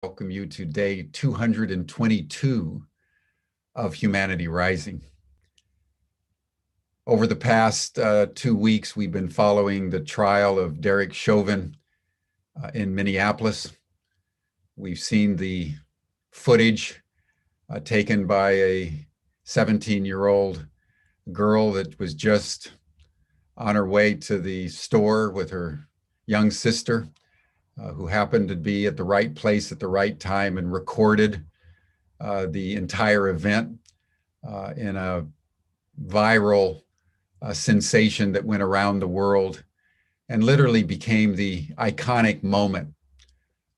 Welcome you to day 222 of Humanity Rising. Over the past 2 weeks, we've been following the trial of Derek Chauvin in Minneapolis. We've seen the footage taken by a 17-year-old girl that was just on her way to the store with her young sister, who happened to be at the right place at the right time and recorded the entire event in a viral sensation that went around the world and literally became the iconic moment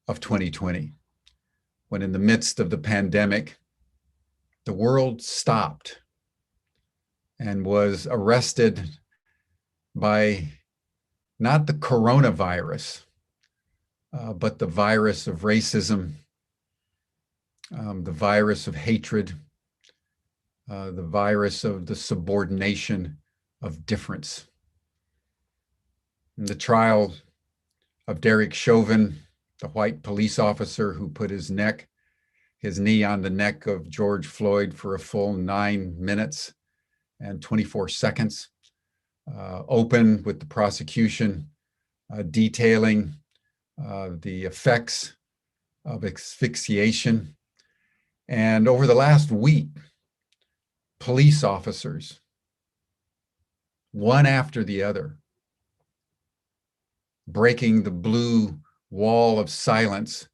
of 2020, when in the midst of the pandemic, the world stopped and was arrested by not the coronavirus, but the virus of racism, the virus of hatred, the virus of the subordination of difference. In the trial of Derek Chauvin, the white police officer who put his knee on the neck of George Floyd for a full 9 minutes and 24 seconds, opened with the prosecution detailing the effects of asphyxiation. And over the last week, police officers, one after the other, breaking the blue wall of silence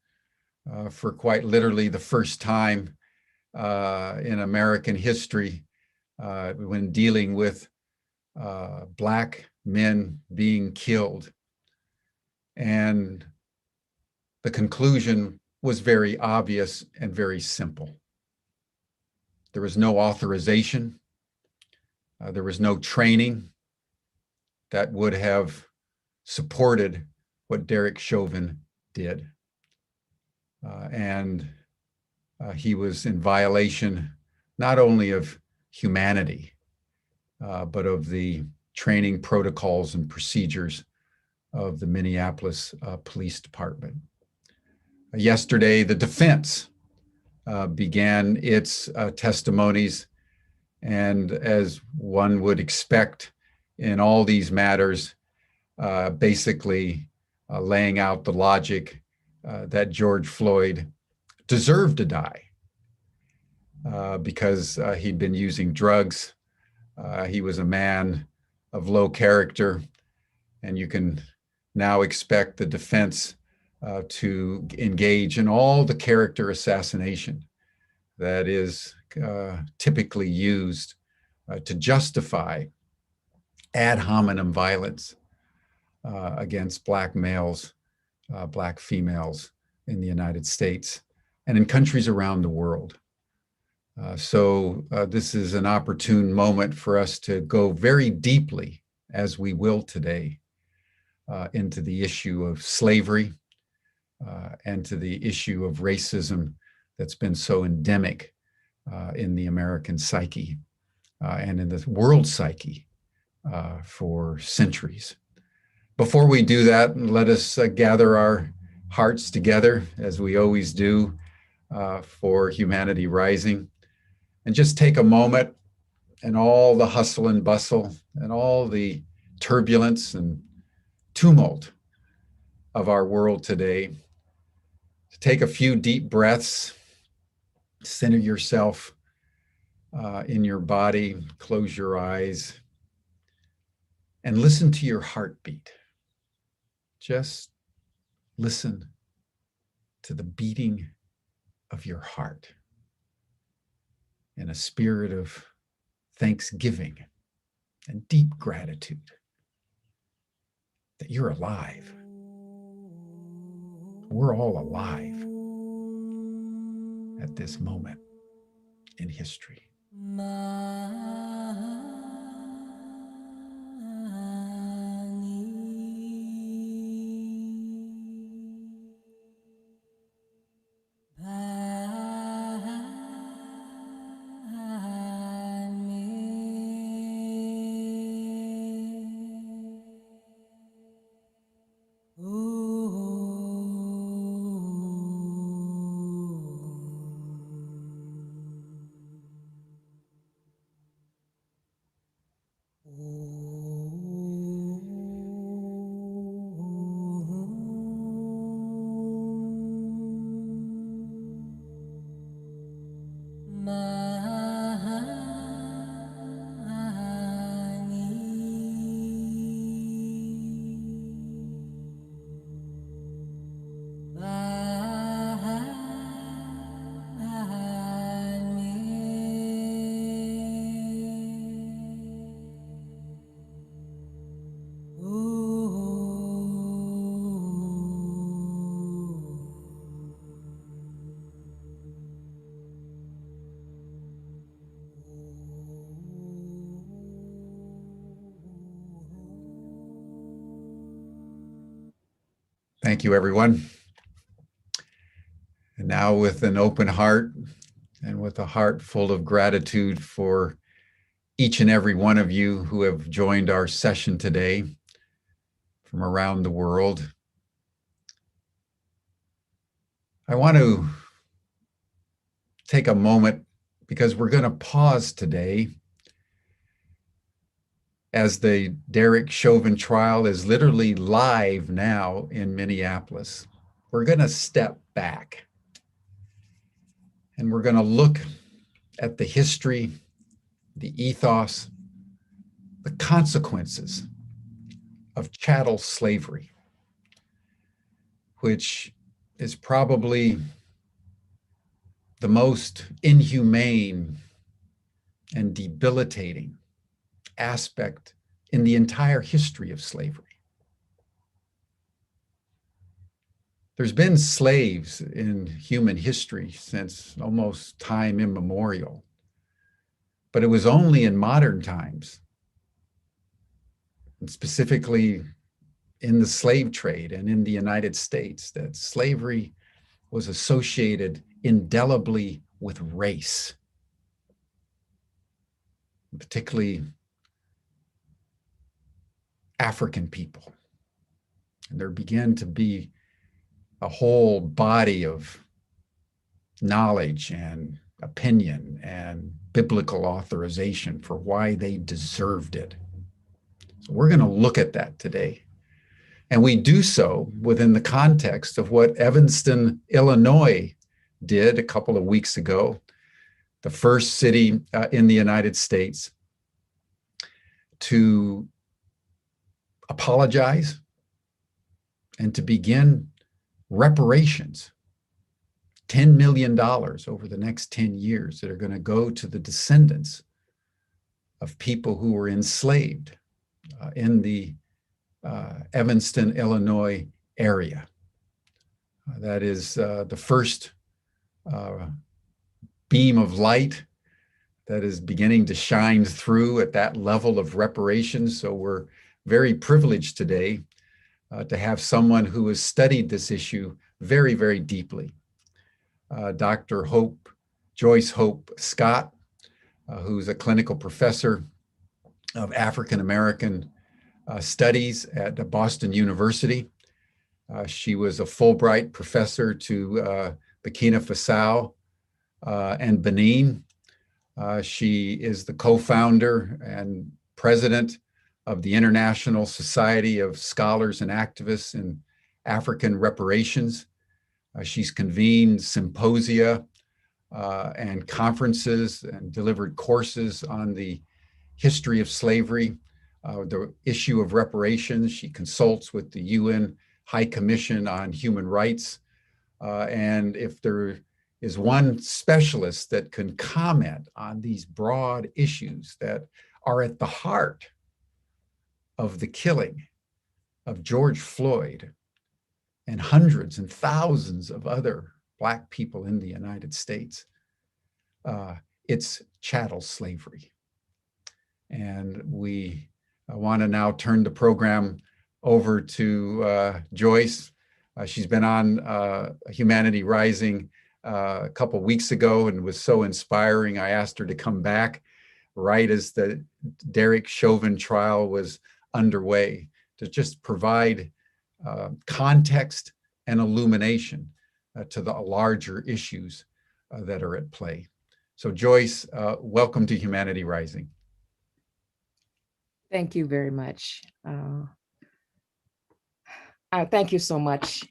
for quite literally the first time in American history when dealing with Black men being killed. And the conclusion was very obvious and very simple. There was no authorization. There was no training that would have supported what Derek Chauvin did. And he was in violation not only of humanity, but of the training protocols and procedures of the Minneapolis Police Department. Yesterday, the defense began its testimonies, and as one would expect in all these matters, basically laying out the logic that George Floyd deserved to die because he'd been using drugs. He was a man of low character, and you can now expect the defense to engage in all the character assassination that is typically used to justify ad hominem violence against Black males, Black females in the United States and in countries around the world. So this is an opportune moment for us to go very deeply, as we will today, into the issue of slavery and to the issue of racism that's been so endemic in the American psyche and in the world psyche for centuries. Before we do that, let us gather our hearts together, as we always do, for Humanity Rising, and just take a moment and all the hustle and bustle and all the turbulence and tumult of our world today, to take a few deep breaths, center yourself in your body, close your eyes, and listen to your heartbeat. Just listen to the beating of your heart in a spirit of thanksgiving and deep gratitude that you're alive. We're all alive at this moment in history. Thank you, everyone. And now with an open heart and with a heart full of gratitude for each and every one of you who have joined our session today from around the world, I want to take a moment because we're going to pause today as the Derek Chauvin trial is literally live now in Minneapolis. We're going to step back and we're going to look at the history, the ethos, the consequences of chattel slavery, which is probably the most inhumane and debilitating aspect in the entire history of slavery. There's been slaves in human history since almost time immemorial, but it was only in modern times, and specifically in the slave trade and in the United States, that slavery was associated indelibly with race, particularly African people. And there began to be a whole body of knowledge and opinion and biblical authorization for why they deserved it. So we're going to look at that today. And we do so within the context of what Evanston, Illinois did a couple of weeks ago, the first city in the United States to apologize and to begin reparations, $10 million over the next 10 years that are going to go to the descendants of people who were enslaved in the Evanston, Illinois area. That is the first beam of light that is beginning to shine through at that level of reparations. So we're very privileged today to have someone who has studied this issue very, very deeply. Dr. Joyce Hope Scott, who's a clinical professor of African American studies at Boston University. She was a Fulbright professor to Burkina Faso and Benin. She is the co-founder and president of the International Society of Scholars and Activists in African Reparations. She's convened symposia and conferences and delivered courses on the history of slavery, the issue of reparations. She consults with the UN High Commission on Human Rights. And if there is one specialist that can comment on these broad issues that are at the heart of the killing of George Floyd and hundreds and thousands of other Black people in the United States, it's chattel slavery. And we want to now turn the program over to Joyce. She's been on Humanity Rising a couple weeks ago and was so inspiring. I asked her to come back right as the Derek Chauvin trial was underway to just provide context and illumination to the larger issues that are at play. So Joyce, welcome to Humanity Rising. Thank you very much. Thank you so much.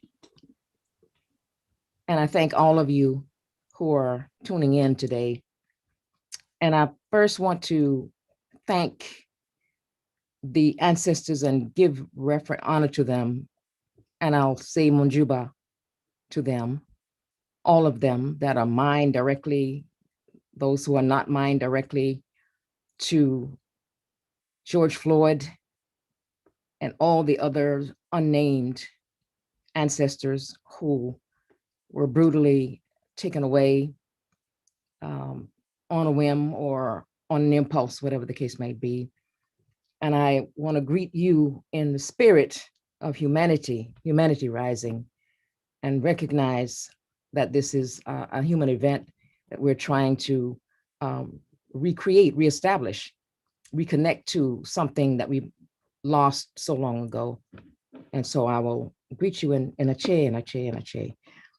And I thank all of you who are tuning in today. And I first want to thank the ancestors and give reverent honor to them. And I'll say Monjuba to them, all of them that are mine directly, those who are not mine directly, to George Floyd and all the other unnamed ancestors who were brutally taken away on a whim or on an impulse, whatever the case may be. And I want to greet you in the spirit of humanity rising, and recognize that this is a human event that we're trying to recreate, reestablish, reconnect to something that we lost so long ago. And so I will greet you in a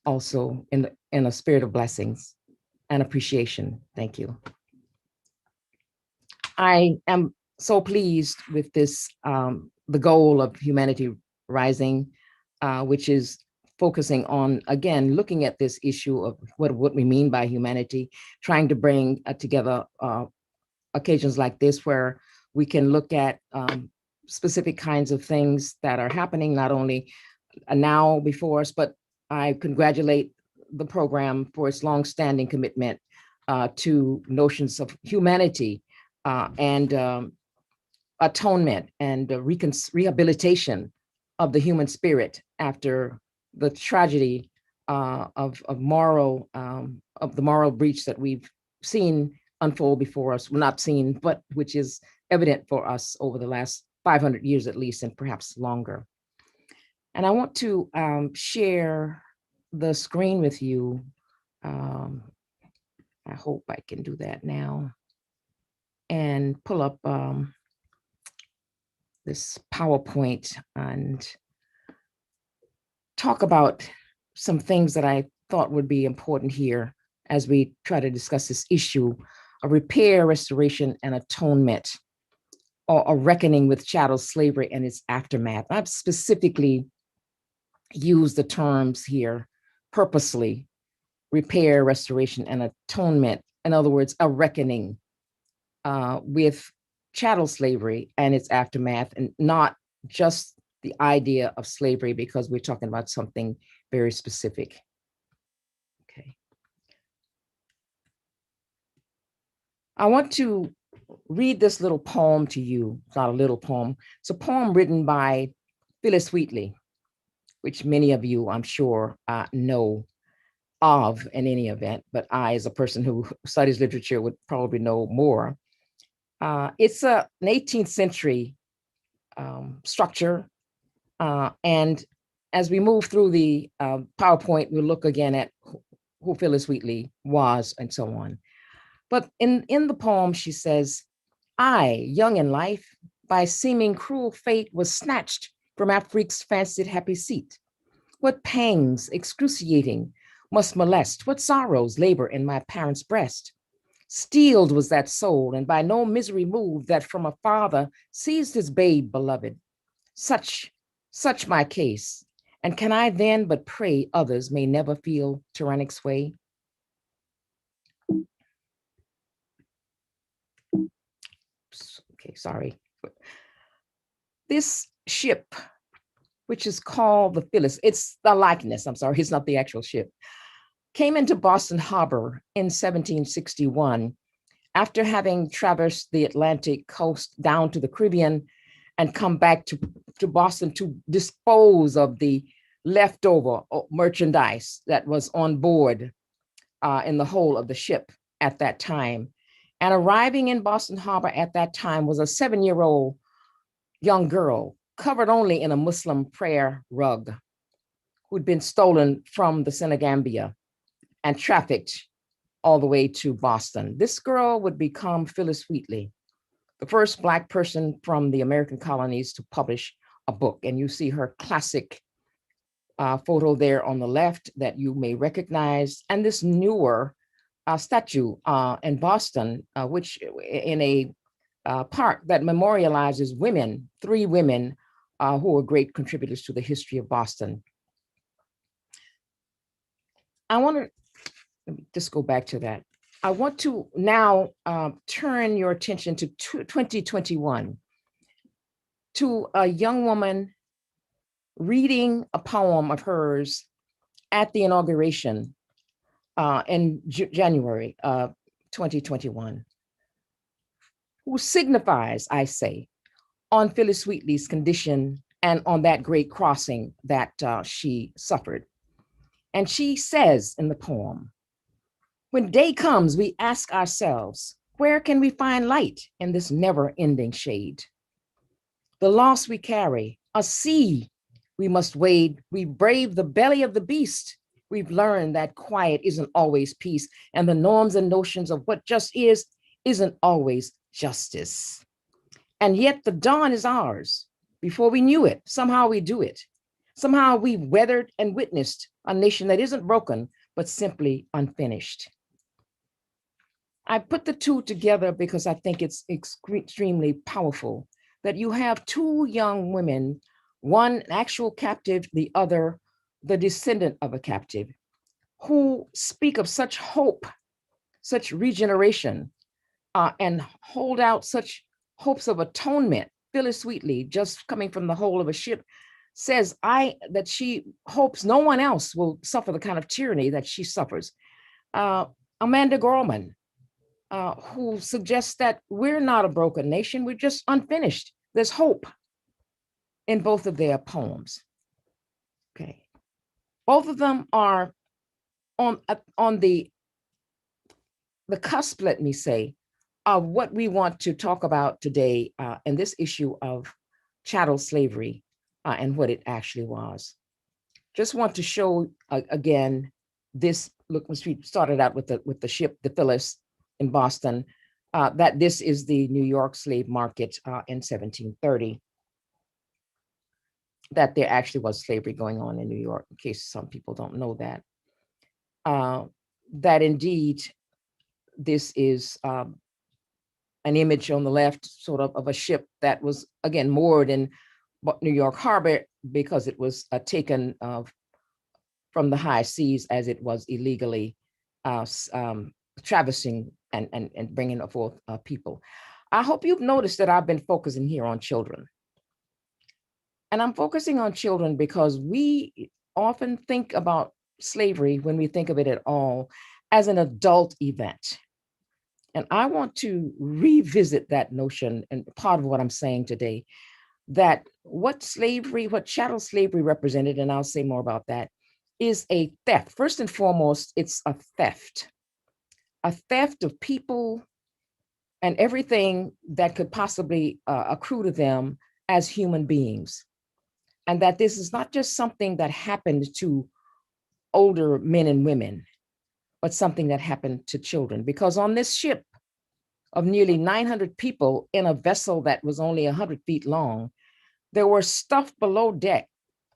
also in a spirit of blessings and appreciation. Thank you. I am so pleased with this, the goal of Humanity Rising, which is focusing on, again, looking at this issue of what we mean by humanity, trying to bring together occasions like this where we can look at specific kinds of things that are happening, not only now before us, but I congratulate the program for its longstanding commitment to notions of humanity and atonement and rehabilitation of the human spirit after the tragedy of the moral breach that we've seen unfold before us. Well, not seen, but which is evident for us over the last 500 years at least, and perhaps longer. And I want to share the screen with you. I hope I can do that now and pull up this PowerPoint and talk about some things that I thought would be important here as we try to discuss this issue of repair, restoration, and atonement, or a reckoning with chattel slavery and its aftermath. I've specifically used the terms here purposely: repair, restoration, and atonement. In other words, a reckoning with chattel slavery and its aftermath, and not just the idea of slavery, because we're talking about something very specific. Okay. I want to read this little poem to you. It's not a little poem. It's a poem written by Phyllis Wheatley, which many of you, I'm sure, know of in any event, but I, as a person who studies literature, would probably know more. It's an 18th century structure. And as we move through the PowerPoint, we'll look again at who Phyllis Wheatley was and so on. But in the poem, she says, I, young in life, by seeming cruel fate was snatched from Afrique's fancied happy seat. What pangs excruciating must molest, what sorrows labor in my parents' breast. Steeled was that soul, and by no misery moved, that from a father seized his babe beloved. Such my case, and can I then but pray others may never feel tyrannic sway? Okay, sorry. This ship, which is called the Phyllis, it's the likeness, I'm sorry, it's not the actual ship, came into Boston Harbor in 1761 after having traversed the Atlantic coast down to the Caribbean and come back to Boston to dispose of the leftover merchandise that was on board in the hull of the ship at that time. And arriving in Boston Harbor at that time was a 7-year-old young girl covered only in a Muslim prayer rug, who'd been stolen from the Senegambia and trafficked all the way to Boston. This girl would become Phyllis Wheatley, the first Black person from the American colonies to publish a book. And you see her classic photo there on the left that you may recognize, and this newer statue in Boston, which in a park that memorializes women, 3 women who were great contributors to the history of Boston. I want to, let me just go back to that. I want to now turn your attention to 2021, to a young woman reading a poem of hers at the inauguration in January 2021, who signifies, I say, on Phyllis Wheatley's condition and on that great crossing that she suffered. And she says in the poem, when day comes, we ask ourselves, where can we find light in this never-ending shade? The loss we carry, a sea we brave the belly of the beast. We've learned that quiet isn't always peace, and the norms and notions of what just is isn't always justice. And yet the dawn is ours. Before we knew it, somehow we do it. Somehow we weathered and witnessed a nation that isn't broken, but simply unfinished. I put the two together because I think it's extremely powerful that you have two young women, one an actual captive, the other the descendant of a captive, who speak of such hope, such regeneration, and hold out such hopes of atonement. Phyllis Sweetly, just coming from the hole of a ship, says that she hopes no one else will suffer the kind of tyranny that she suffers. Amanda Gorman, who suggests that we're not a broken nation, we're just unfinished. There's hope in both of their poems. Okay, both of them are on the cusp, let me say, of what we want to talk about today in this issue of chattel slavery and what it actually was. Just want to show again this. Look, we started out with the ship, the Phyllis in Boston, that this is the New York slave market in 1730. That there actually was slavery going on in New York, in case some people don't know that. That indeed, this is an image on the left, sort of a ship that was, again, moored in New York Harbor because it was taken from the high seas as it was illegally traversing and bringing forth people. I hope you've noticed that I've been focusing here on children. And I'm focusing on children because we often think about slavery, when we think of it at all, as an adult event. And I want to revisit that notion, and part of what I'm saying today, that what chattel slavery represented, and I'll say more about that, is a theft. First and foremost, it's a theft of people and everything that could possibly accrue to them as human beings. And that this is not just something that happened to older men and women, but something that happened to children. Because on this ship of nearly 900 people in a vessel that was only 100 feet long, there were stuffed below deck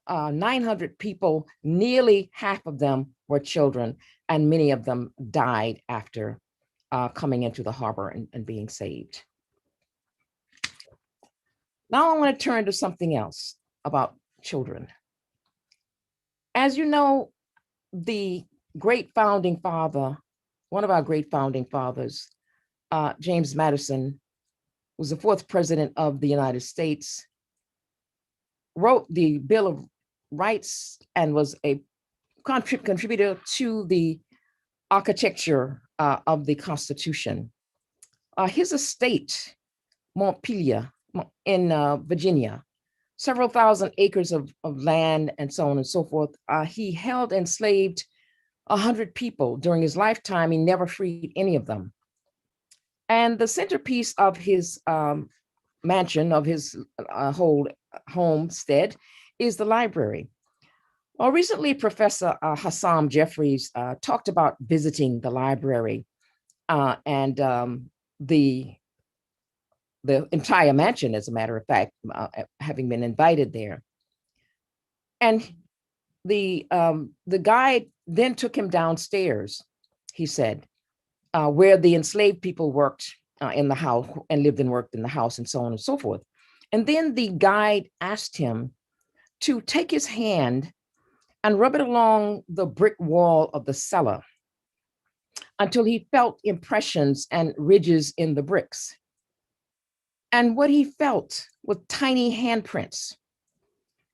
900 people, nearly half of them were children, and many of them died after coming into the harbor and being saved. Now I want to turn to something else about children. As you know, the great founding father, one of our great founding fathers, James Madison, was the fourth president of the United States, wrote the Bill of Rights and was a contributor to the architecture of the Constitution. His estate, Montpelier in Virginia, several thousand acres of land and so on and so forth. He held enslaved 100 people during his lifetime. He never freed any of them. And the centerpiece of his mansion, of his whole homestead, is the library. Well, recently, Professor Hassam Jeffries talked about visiting the library and the entire mansion, as a matter of fact, having been invited there. And the guide then took him downstairs, he said, where the enslaved people worked in the house and lived and worked in the house and so on and so forth. And then the guide asked him to take his hand and rub it along the brick wall of the cellar until he felt impressions and ridges in the bricks. And what he felt were tiny handprints,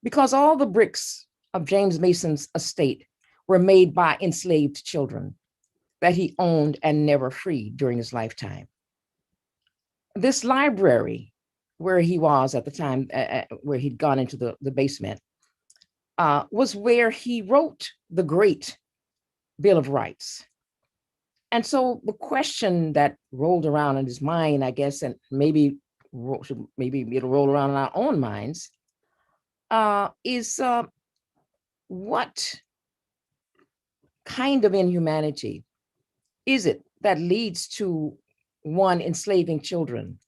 because all the bricks of James Mason's estate were made by enslaved children that he owned and never freed during his lifetime. This library, where he was at the time, where he'd gone into the basement, was where he wrote the great Bill of Rights. And so the question that rolled around in his mind, I guess, and maybe it'll roll around in our own minds, is what kind of inhumanity is it that leads to one enslaving children?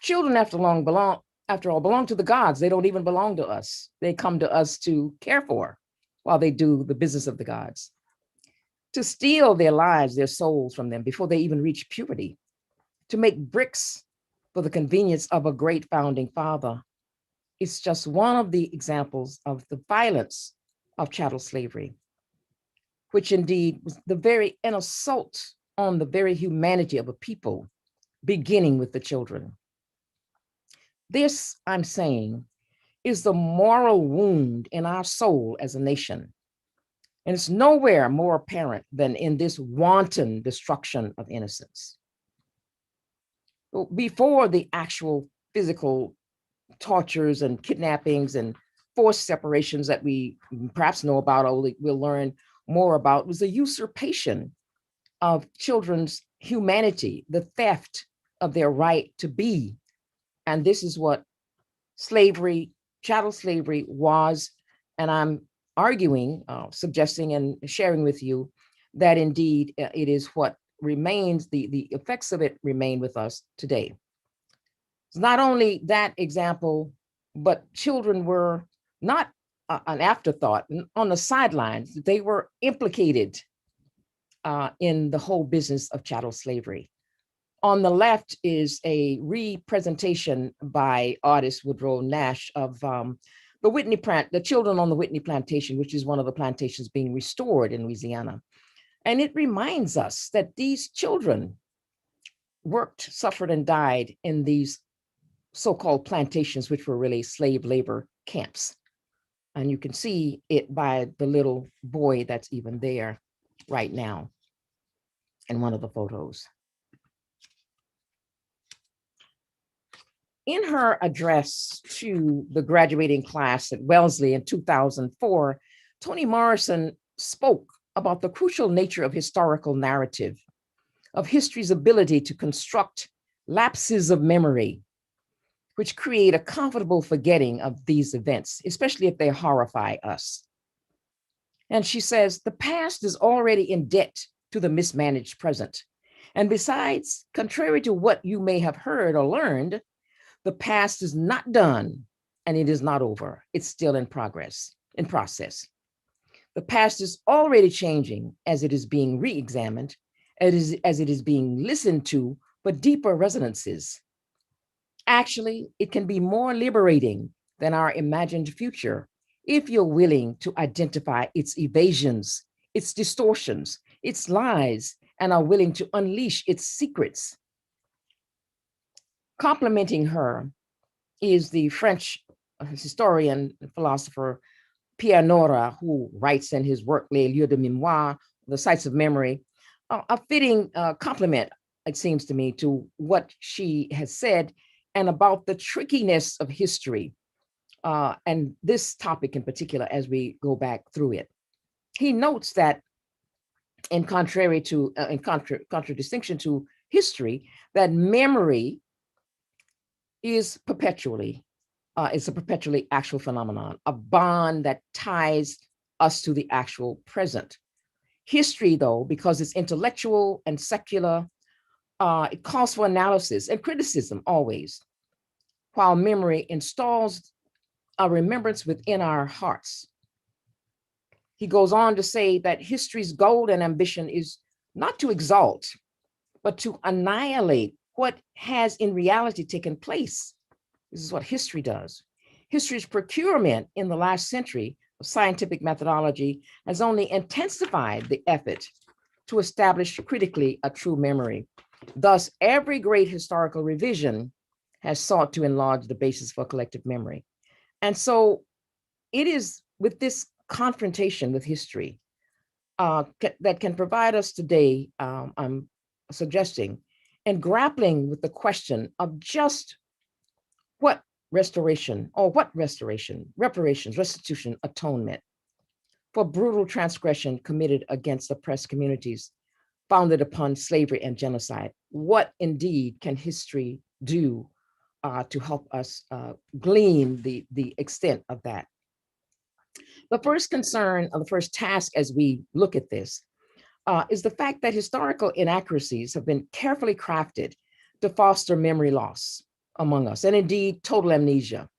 Children, after all, belong to the gods. They don't even belong to us. They come to us to care for while they do the business of the gods. To steal their lives, their souls from them before they even reach puberty, to make bricks for the convenience of a great founding father. It's just one of the examples of the violence of chattel slavery, which indeed was an assault on the very humanity of a people, beginning with the children. This, I'm saying, is the moral wound in our soul as a nation. And it's nowhere more apparent than in this wanton destruction of innocence. Before the actual physical tortures and kidnappings and forced separations that we perhaps know about, or we'll learn more about, was the usurpation of children's humanity, the theft of their right to be. And this is what slavery, chattel slavery was. And I'm arguing, suggesting and sharing with you that indeed it is what remains, the effects of it remain with us today. It's not only that example, but children were not an afterthought on the sidelines. They were implicated in the whole business of chattel slavery. On the left is a representation by artist Woodrow Nash of the children on the Whitney plantation, which is one of the plantations being restored in Louisiana. And it reminds us that these children worked, suffered, and died in these so-called plantations, which were really slave labor camps. And you can see it by the little boy that's even there right now in one of the photos. In her address to the graduating class at Wellesley in 2004, Toni Morrison spoke about the crucial nature of historical narrative, of history's ability to construct lapses of memory, which create a comfortable forgetting of these events, especially if they horrify us. And she says, the past is already in debt to the mismanaged present. And besides, contrary to what you may have heard or learned, the past is not done and it is not over. It's still in process. The past is already changing as it is being re-examined, as it is being listened to for deeper resonances. Actually, it can be more liberating than our imagined future if you're willing to identify its evasions, its distortions, its lies, and are willing to unleash its secrets. Complementing her is the French historian and philosopher Pierre Nora, who writes in his work, Les Lieux de Mémoire, the Sites of Memory, a fitting complement, it seems to me, to what she has said and about the trickiness of history, and this topic in particular as we go back through it. He notes that in contradistinction to history, that memory is a perpetually actual phenomenon, a bond that ties us to the actual present. History, though, because it's intellectual and secular, it calls for analysis and criticism always, while memory installs a remembrance within our hearts. He goes on to say that history's goal and ambition is not to exalt, but to annihilate what has in reality taken place. This is what history does. History's procurement in the last century of scientific methodology has only intensified the effort to establish critically a true memory. Thus, every great historical revision has sought to enlarge the basis for collective memory. And so it is with this confrontation with history that can provide us today, I'm suggesting, and grappling with the question of just what reparations, restitution, atonement for brutal transgression committed against oppressed communities founded upon slavery and genocide. What indeed can history do to help us glean the extent of that. The first concern, or the first task as we look at this, is the fact that historical inaccuracies have been carefully crafted to foster memory loss among us, and indeed total amnesia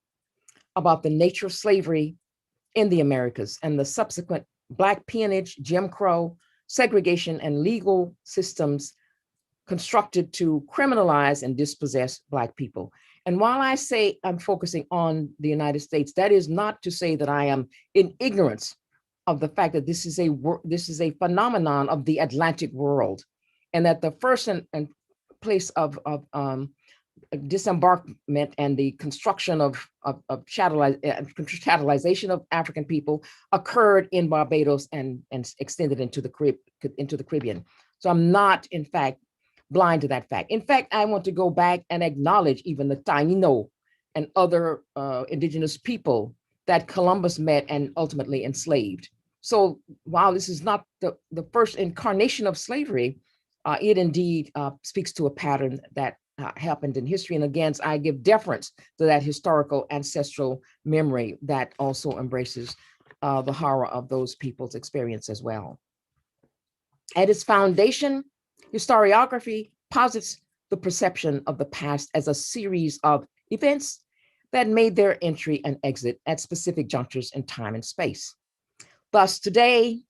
about the nature of slavery in the Americas and the subsequent Black peonage, Jim Crow, segregation, and legal systems constructed to criminalize and dispossess Black people. And while I say I'm focusing on the United States, that is not to say that I am in ignorance of the fact that this is a phenomenon of the Atlantic world, and that the first and place of disembarkment and the construction of chattelization of African people occurred in Barbados and extended into the Caribbean. So I'm not, in fact, blind to that fact. In fact, I want to go back and acknowledge even the Taino and other indigenous people that Columbus met and ultimately enslaved. So while this is not the first incarnation of slavery, it indeed speaks to a pattern that happened in history. And again, I give deference to that historical ancestral memory that also embraces the horror of those people's experience as well. At its foundation, historiography posits the perception of the past as a series of events that made their entry and exit at specific junctures in time and space. Thus, today,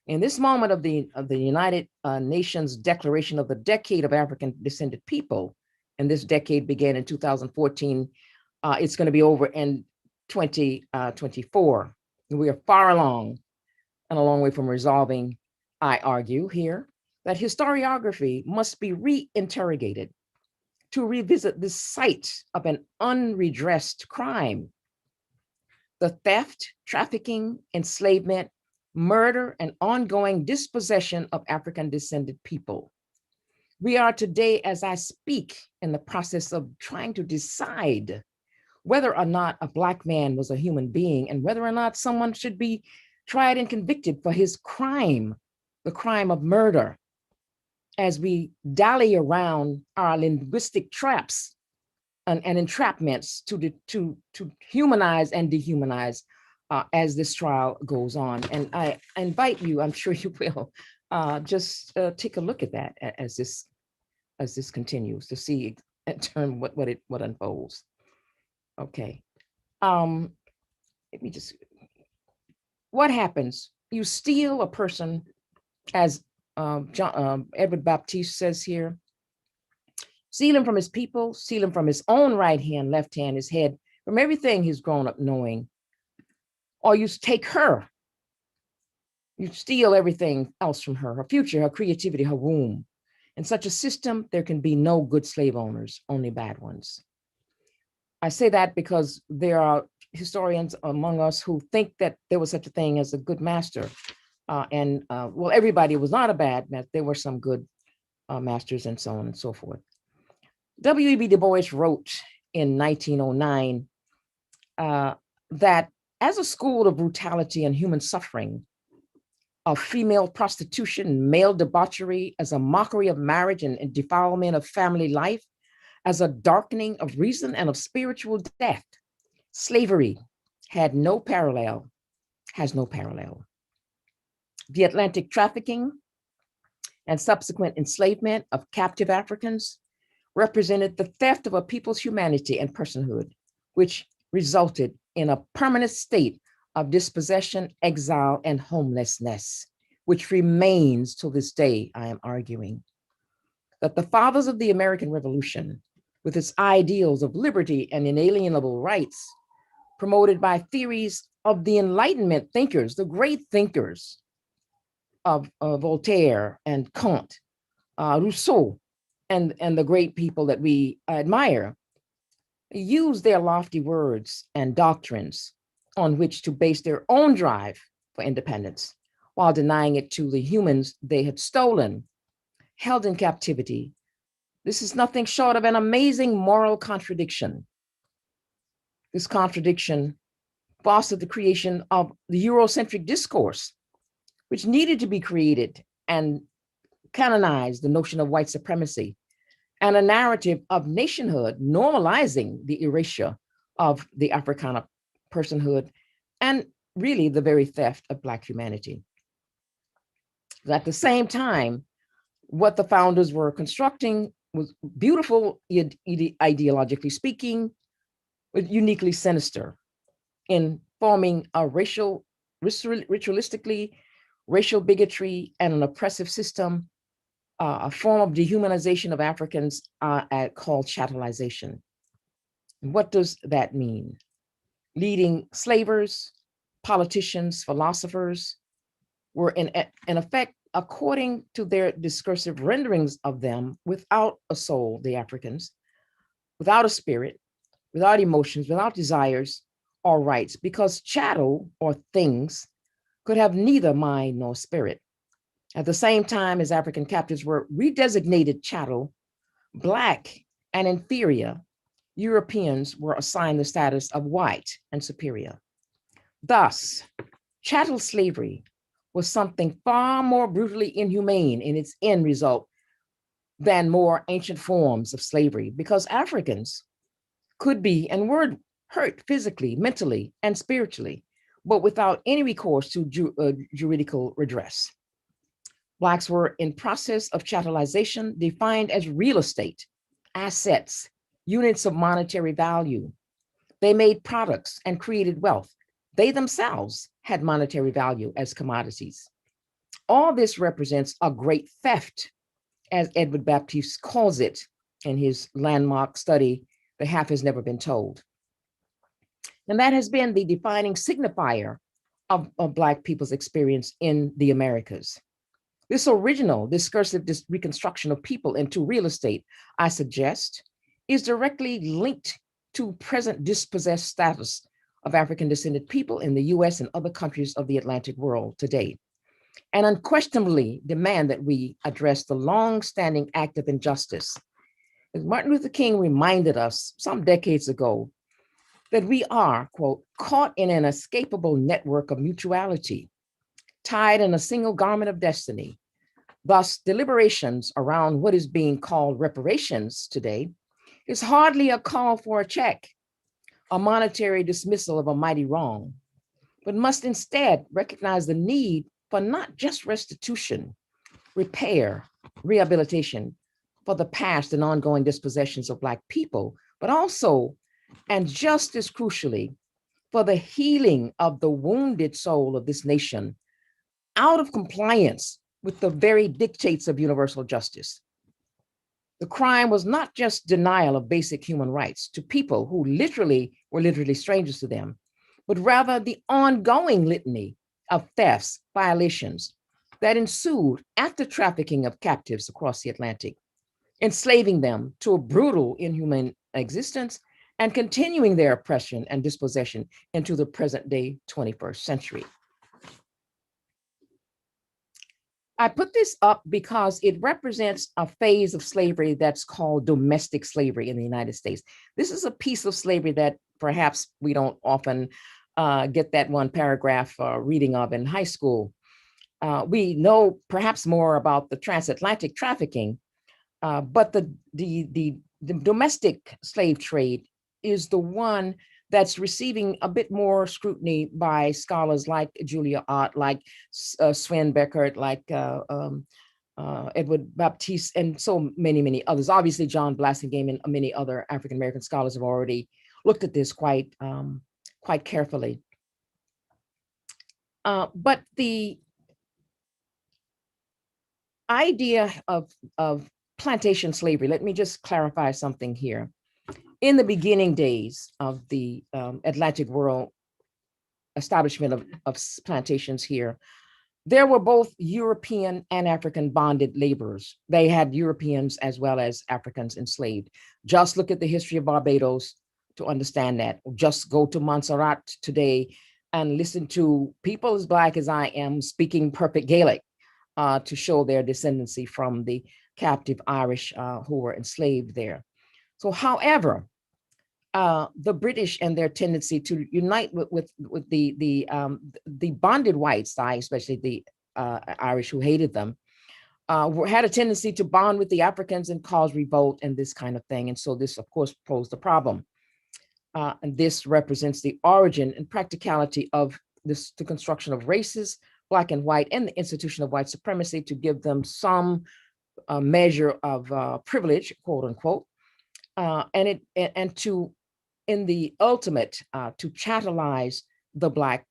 in this moment of the United Nations Declaration of the Decade of African Descended People, and this decade began in 2014, it's going to be over in 2024. We are far along and a long way from resolving, I argue here, that historiography must be reinterrogated to revisit the site of an unredressed crime: the theft, trafficking, enslavement, murder, and ongoing dispossession of African descended people. We are today, as I speak, in the process of trying to decide whether or not a Black man was a human being and whether or not someone should be tried and convicted for his crime, the crime of murder, as we dally around our linguistic traps and entrapments to humanize and dehumanize as this trial goes on. And I invite you, I'm sure you will, just take a look at that as this continues, to see in turn what unfolds. Okay. Let me just, what happens? You steal a person, as Edward Baptiste says here, steal him from his people, steal him from his own right hand, left hand, his head, from everything he's grown up knowing. Or you take her, you steal everything else from her, her future, her creativity, her womb. In such a system, there can be no good slave owners, only bad ones. I say that because there are historians among us who think that there was such a thing as a good master. Well, everybody was not a bad master. There were some good masters and so on and so forth. W.E.B. DuBois wrote in 1909 that as a school of brutality and human suffering, of female prostitution, male debauchery, as a mockery of marriage and defilement of family life, as a darkening of reason and of spiritual death, slavery had no parallel, has no parallel. The Atlantic trafficking and subsequent enslavement of captive Africans represented the theft of a people's humanity and personhood, which resulted in a permanent state of dispossession, exile, and homelessness, which remains till this day. I am arguing that the fathers of the American Revolution, with its ideals of liberty and inalienable rights, promoted by theories of the Enlightenment thinkers, the great thinkers of Voltaire and Kant, Rousseau, and the great people that we admire, use their lofty words and doctrines on which to base their own drive for independence, while denying it to the humans they had stolen, held in captivity. This is nothing short of an amazing moral contradiction. This contradiction fostered the creation of the Eurocentric discourse, which needed to be created and canonize the notion of white supremacy and a narrative of nationhood, normalizing the erasure of the Africana personhood and really the very theft of Black humanity. At the same time, what the founders were constructing was beautiful ideologically speaking, but uniquely sinister in forming a ritualistically racial bigotry and an oppressive system, a form of dehumanization of Africans called chattelization. What does that mean? Leading slavers, politicians, philosophers were in effect, according to their discursive renderings of them, without a soul, the Africans, without a spirit, without emotions, without desires or rights, because chattel or things could have neither mind nor spirit. At the same time as African captives were redesignated chattel, Black and inferior Europeans were assigned the status of white and superior. Thus, chattel slavery was something far more brutally inhumane in its end result than more ancient forms of slavery, because Africans could be and were hurt physically, mentally, and spiritually, but without any recourse to juridical redress. Blacks were in process of chattelization, defined as real estate, assets, units of monetary value. They made products and created wealth. They themselves had monetary value as commodities. All this represents a great theft, as Edward Baptiste calls it in his landmark study, The Half Has Never Been Told. And that has been the defining signifier of Black people's experience in the Americas. This original discursive reconstruction of people into real estate, I suggest, is directly linked to present dispossessed status of African descended people in the US and other countries of the Atlantic world today, and unquestionably demand that we address the long-standing act of injustice. As Martin Luther King reminded us some decades ago, that we are, quote, caught in an inescapable network of mutuality, tied in a single garment of destiny. Thus, deliberations around what is being called reparations today is hardly a call for a check, a monetary dismissal of a mighty wrong, but must instead recognize the need for not just restitution, repair, rehabilitation for the past and ongoing dispossessions of Black people, but also, and just as crucially, for the healing of the wounded soul of this nation out of compliance with the very dictates of universal justice. The crime was not just denial of basic human rights to people who were literally strangers to them, but rather the ongoing litany of thefts, violations that ensued after trafficking of captives across the Atlantic, enslaving them to a brutal, inhuman existence and continuing their oppression and dispossession into the present day 21st century. I put this up because it represents a phase of slavery that's called domestic slavery in the United States. This is a piece of slavery that perhaps we don't often get that one paragraph reading of in high school. We know perhaps more about the transatlantic trafficking, but the domestic slave trade is the one that's receiving a bit more scrutiny by scholars like Julia Ott, like Sven Beckert, like Edward Baptiste, and so many, many others. Obviously, John Blassingame and many other African-American scholars have already looked at this quite carefully. But the idea of plantation slavery, let me just clarify something here. In the beginning days of the Atlantic world establishment of plantations here, there were both European and African bonded laborers. They had Europeans as well as Africans enslaved. Just look at the history of Barbados to understand that. Just go to Montserrat today and listen to people as Black as I am speaking perfect Gaelic to show their descendancy from the captive Irish who were enslaved there. So, however, the British and their tendency to unite with the bonded whites, especially the Irish who hated them, had a tendency to bond with the Africans and cause revolt and this kind of thing. And so this, of course, posed a problem. And this represents the origin and practicality of the construction of races, Black and white, and the institution of white supremacy to give them some measure of privilege, quote unquote, and to, in the ultimate, to chattelize the Black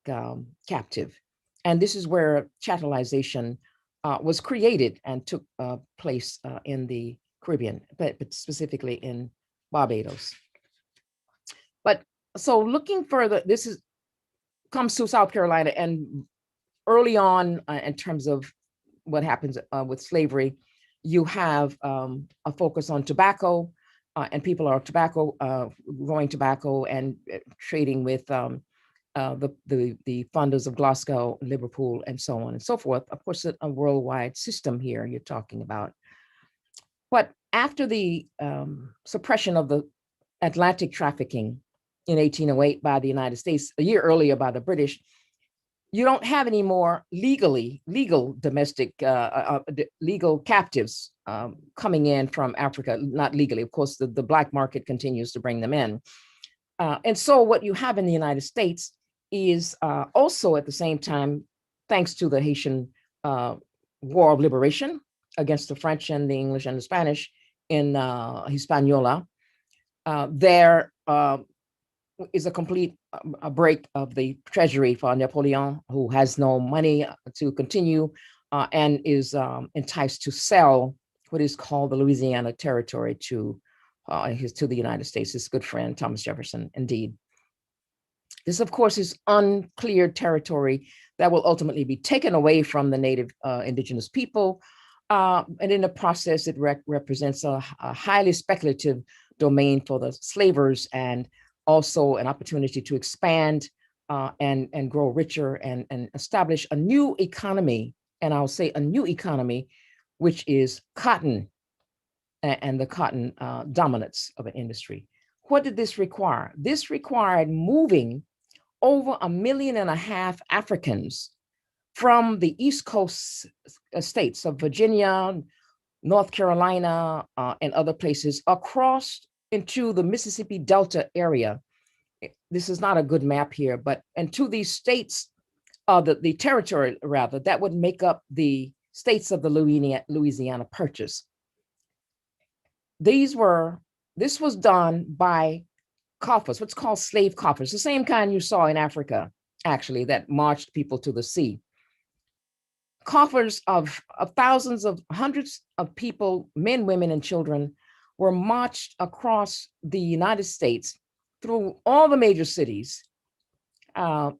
captive. And this is where chattelization was created and took place in the Caribbean, but specifically in Barbados. But so looking further, comes to South Carolina, and early on in terms of what happens with slavery, you have a focus on tobacco, and people are growing tobacco and trading with the funders of Glasgow, Liverpool, and so on and so forth. Of course, a worldwide system here you're talking about. But after the suppression of the Atlantic trafficking in 1808 by the United States, a year earlier by the British, you don't have any more legal domestic, legal captives coming in from Africa, not legally. Of course, the Black market continues to bring them in. And so what you have in the United States is also at the same time, thanks to the Haitian War of Liberation against the French and the English and the Spanish in Hispaniola, there is a complete break of the treasury for Napoleon, who has no money to continue and is enticed to sell what is called the Louisiana Territory to the United States, his good friend, Thomas Jefferson, indeed. This, of course, is uncleared territory that will ultimately be taken away from the native indigenous people. And in the process, it represents a highly speculative domain for the slavers, and also an opportunity to expand and grow richer and establish a new economy. And I'll say a new economy, which is cotton and the cotton dominance of an industry. What did this require? This required moving over 1.5 million Africans from the East Coast states of Virginia, North Carolina, and other places across into the Mississippi Delta area. This is not a good map here, but into these states, the territory rather, that would make up the states of the Louisiana Purchase. This was done by coffers, what's called slave coffers, the same kind you saw in Africa, actually, that marched people to the sea. Coffers of thousands of hundreds of people, men, women, and children, were marched across the United States through all the major cities,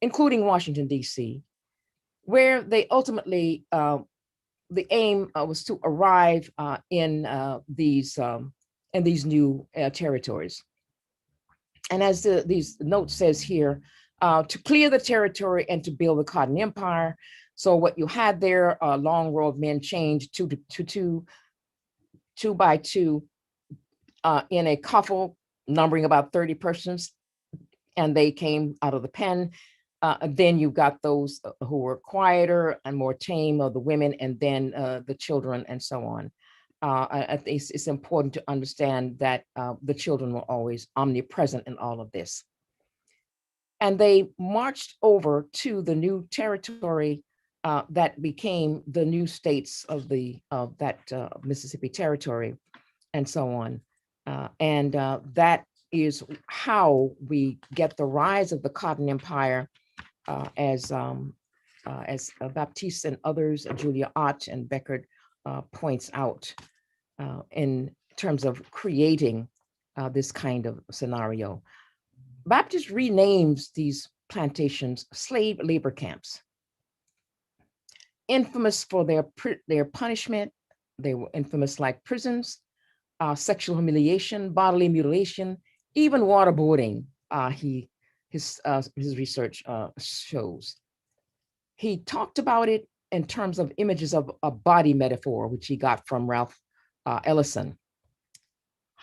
including Washington, D.C., where they ultimately, the aim was to arrive in these new territories. And as these note says here, to clear the territory and to build the Cotton Empire. So what you had there, a long row of men chained two by two in a coffle numbering about 30 persons, and they came out of the pen. Then you got those who were quieter and more tame, of the women, and then the children, and so on. I think it's important to understand that the children were always omnipresent in all of this. And they marched over to the new territory that became the new states of that Mississippi Territory, and so on. And that is how we get the rise of the Cotton Empire, as Baptiste and others, Julia Ott and Beckert points out, in terms of creating this kind of scenario. Baptiste renames these plantations slave labor camps. Infamous for their punishment, they were infamous like prisons, sexual humiliation, bodily mutilation, even waterboarding. His research shows. He talked about it in terms of images of a body metaphor, which he got from Ralph Ellison.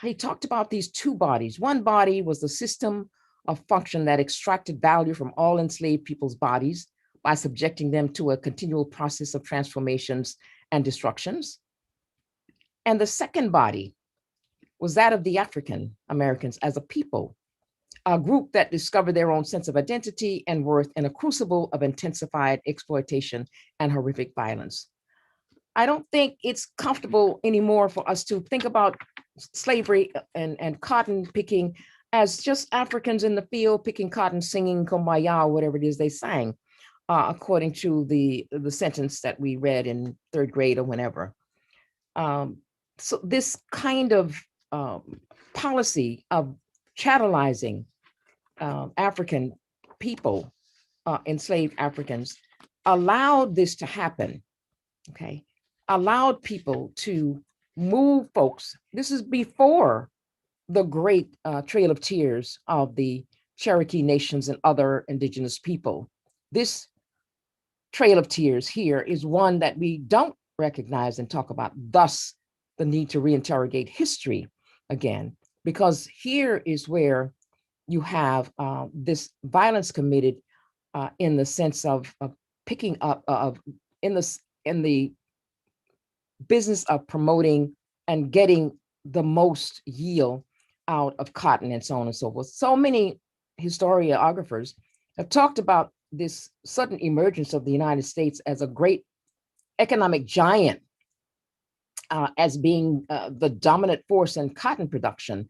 He talked about these two bodies. One body was the system of function that extracted value from all enslaved people's bodies by subjecting them to a continual process of transformations and destructions. And the second body was that of the African Americans as a people, a group that discovered their own sense of identity and worth in a crucible of intensified exploitation and horrific violence. I don't think it's comfortable anymore for us to think about slavery and cotton picking as just Africans in the field picking cotton, singing kumbaya, or whatever it is they sang, according to the sentence that we read in third grade or whenever. So this kind of policy of chattelizing African people, enslaved Africans, allowed this to happen, okay? Allowed people to move folks. This is before the great Trail of Tears of the Cherokee nations and other indigenous people. This Trail of Tears here is one that we don't recognize and talk about, thus the need to reinterrogate history again, because here is where you have this violence committed in the sense of picking up in the business of promoting and getting the most yield out of cotton and so on and so forth. So many historiographers have talked about this sudden emergence of the United States as a great economic giant, as being the dominant force in cotton production,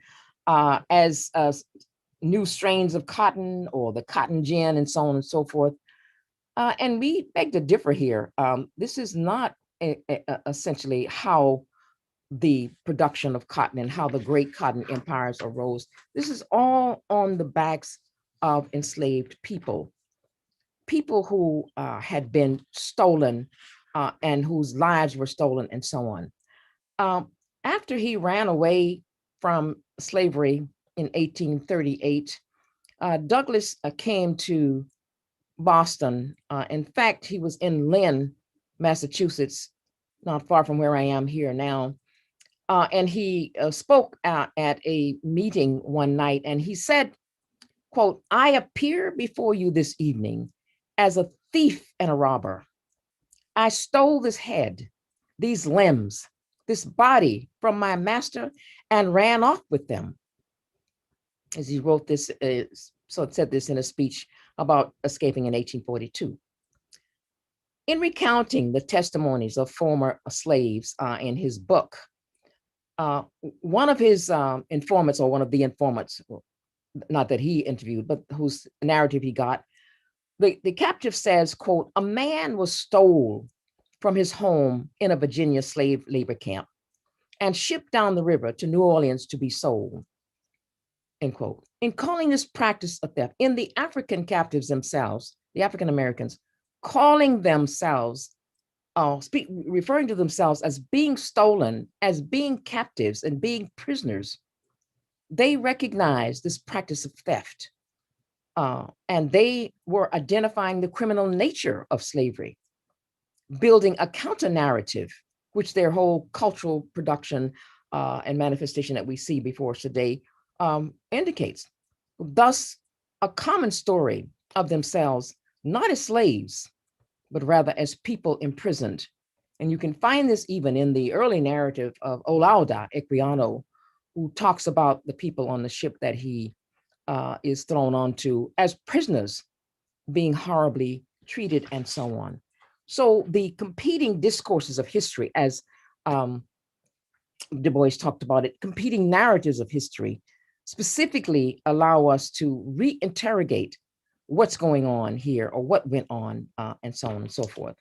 as new strains of cotton or the cotton gin and so on and so forth. And we beg to differ here. This is not essentially how the production of cotton and how the great cotton empires arose. This is all on the backs of enslaved people, people who had been stolen and whose lives were stolen and so on. After he ran away from slavery in 1838, Douglass came to Boston. In fact, he was in Lynn, Massachusetts, not far from where I am here now. And he spoke at a meeting one night, and he said, quote, "I appear before you this evening as a thief and a robber. I stole this head, these limbs, this body from my master and ran off with them." As he wrote this, so it said this in a speech about escaping in 1842. In recounting the testimonies of former slaves in his book, one of his informants, or one of the informants, not that he interviewed, but whose narrative he got, the captive says, quote, "A man was stole from his home in a Virginia slave labor camp and shipped down the river to New Orleans to be sold," end quote. In calling this practice of theft, in the African captives themselves, the African Americans, calling themselves, referring to themselves as being stolen, as being captives and being prisoners, they recognized this practice of theft. And they were identifying the criminal nature of slavery, building a counter narrative, which their whole cultural production and manifestation that we see before us today indicates. Thus, a common story of themselves, not as slaves, but rather as people imprisoned. And you can find this even in the early narrative of Olaudah Equiano, who talks about the people on the ship that he is thrown onto as prisoners, being horribly treated and so on. So the competing discourses of history, as DuBois talked about it, competing narratives of history specifically allow us to reinterrogate what's going on here or what went on and so on and so forth.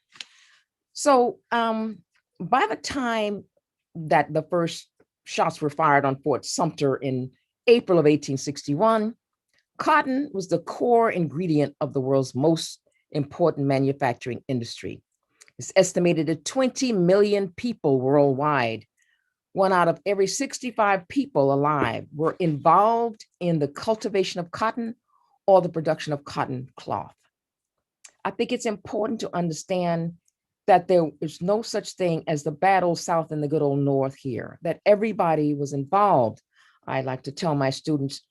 So by the time that the first shots were fired on Fort Sumter in April of 1861, cotton was the core ingredient of the world's most important manufacturing industry. It's estimated that 20 million people worldwide, one out of every 65 people alive, were involved in the cultivation of cotton or the production of cotton cloth. I think it's important to understand that there is no such thing as the bad old South and the good old North here, that everybody was involved. I like to tell my students,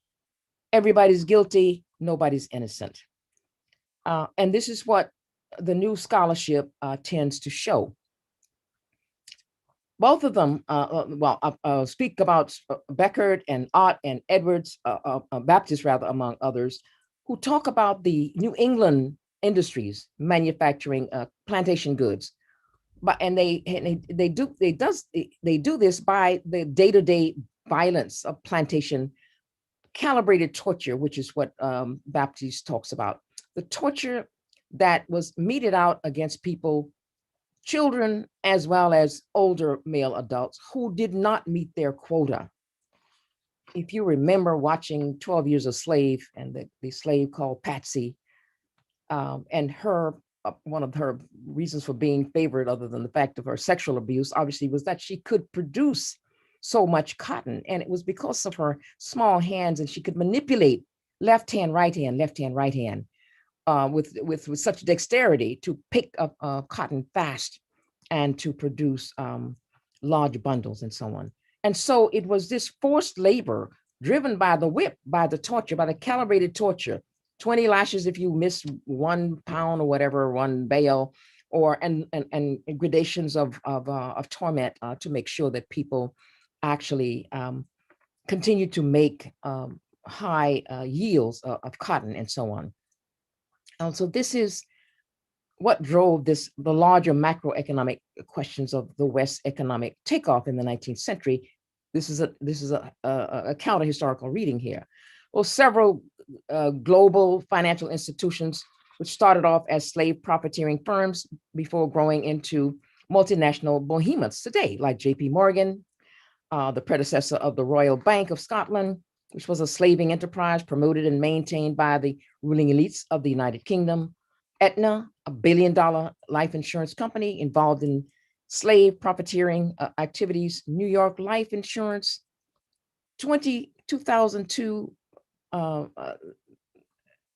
everybody's guilty, nobody's innocent. And this is what the new scholarship tends to show. both of them, speak about Beckert and Ott and Edwards, Baptist rather, among others, who talk about the New England industries, manufacturing plantation goods. But they do this by the day-to-day violence of plantation, calibrated torture, which is what Baptist talks about. The torture that was meted out against people, children as well as older male adults, who did not meet their quota. If you remember watching 12 Years a Slave and the slave called Patsy, and her, one of her reasons for being favored, other than the fact of her sexual abuse, obviously, was that she could produce so much cotton. And it was because of her small hands, and she could manipulate left hand, right hand, left hand, right hand, with such dexterity to pick up cotton fast and to produce large bundles and so on. And so it was this forced labor driven by the whip, by the torture, by the calibrated torture, 20 lashes if you miss 1 pound or whatever, 1 bale, or and gradations of torment to make sure that people actually continue to make high yields of cotton and so on. And so this is what drove the larger macroeconomic questions of the West's economic takeoff in the 19th century. This is a counter historical reading here. Well, several global financial institutions, which started off as slave profiteering firms before growing into multinational behemoths today, like J.P. Morgan, the predecessor of the Royal Bank of Scotland, which was a slaving enterprise promoted and maintained by the ruling elites of the United Kingdom. Aetna, a billion-dollar life insurance company involved in slave profiteering activities. New York Life Insurance. 2002,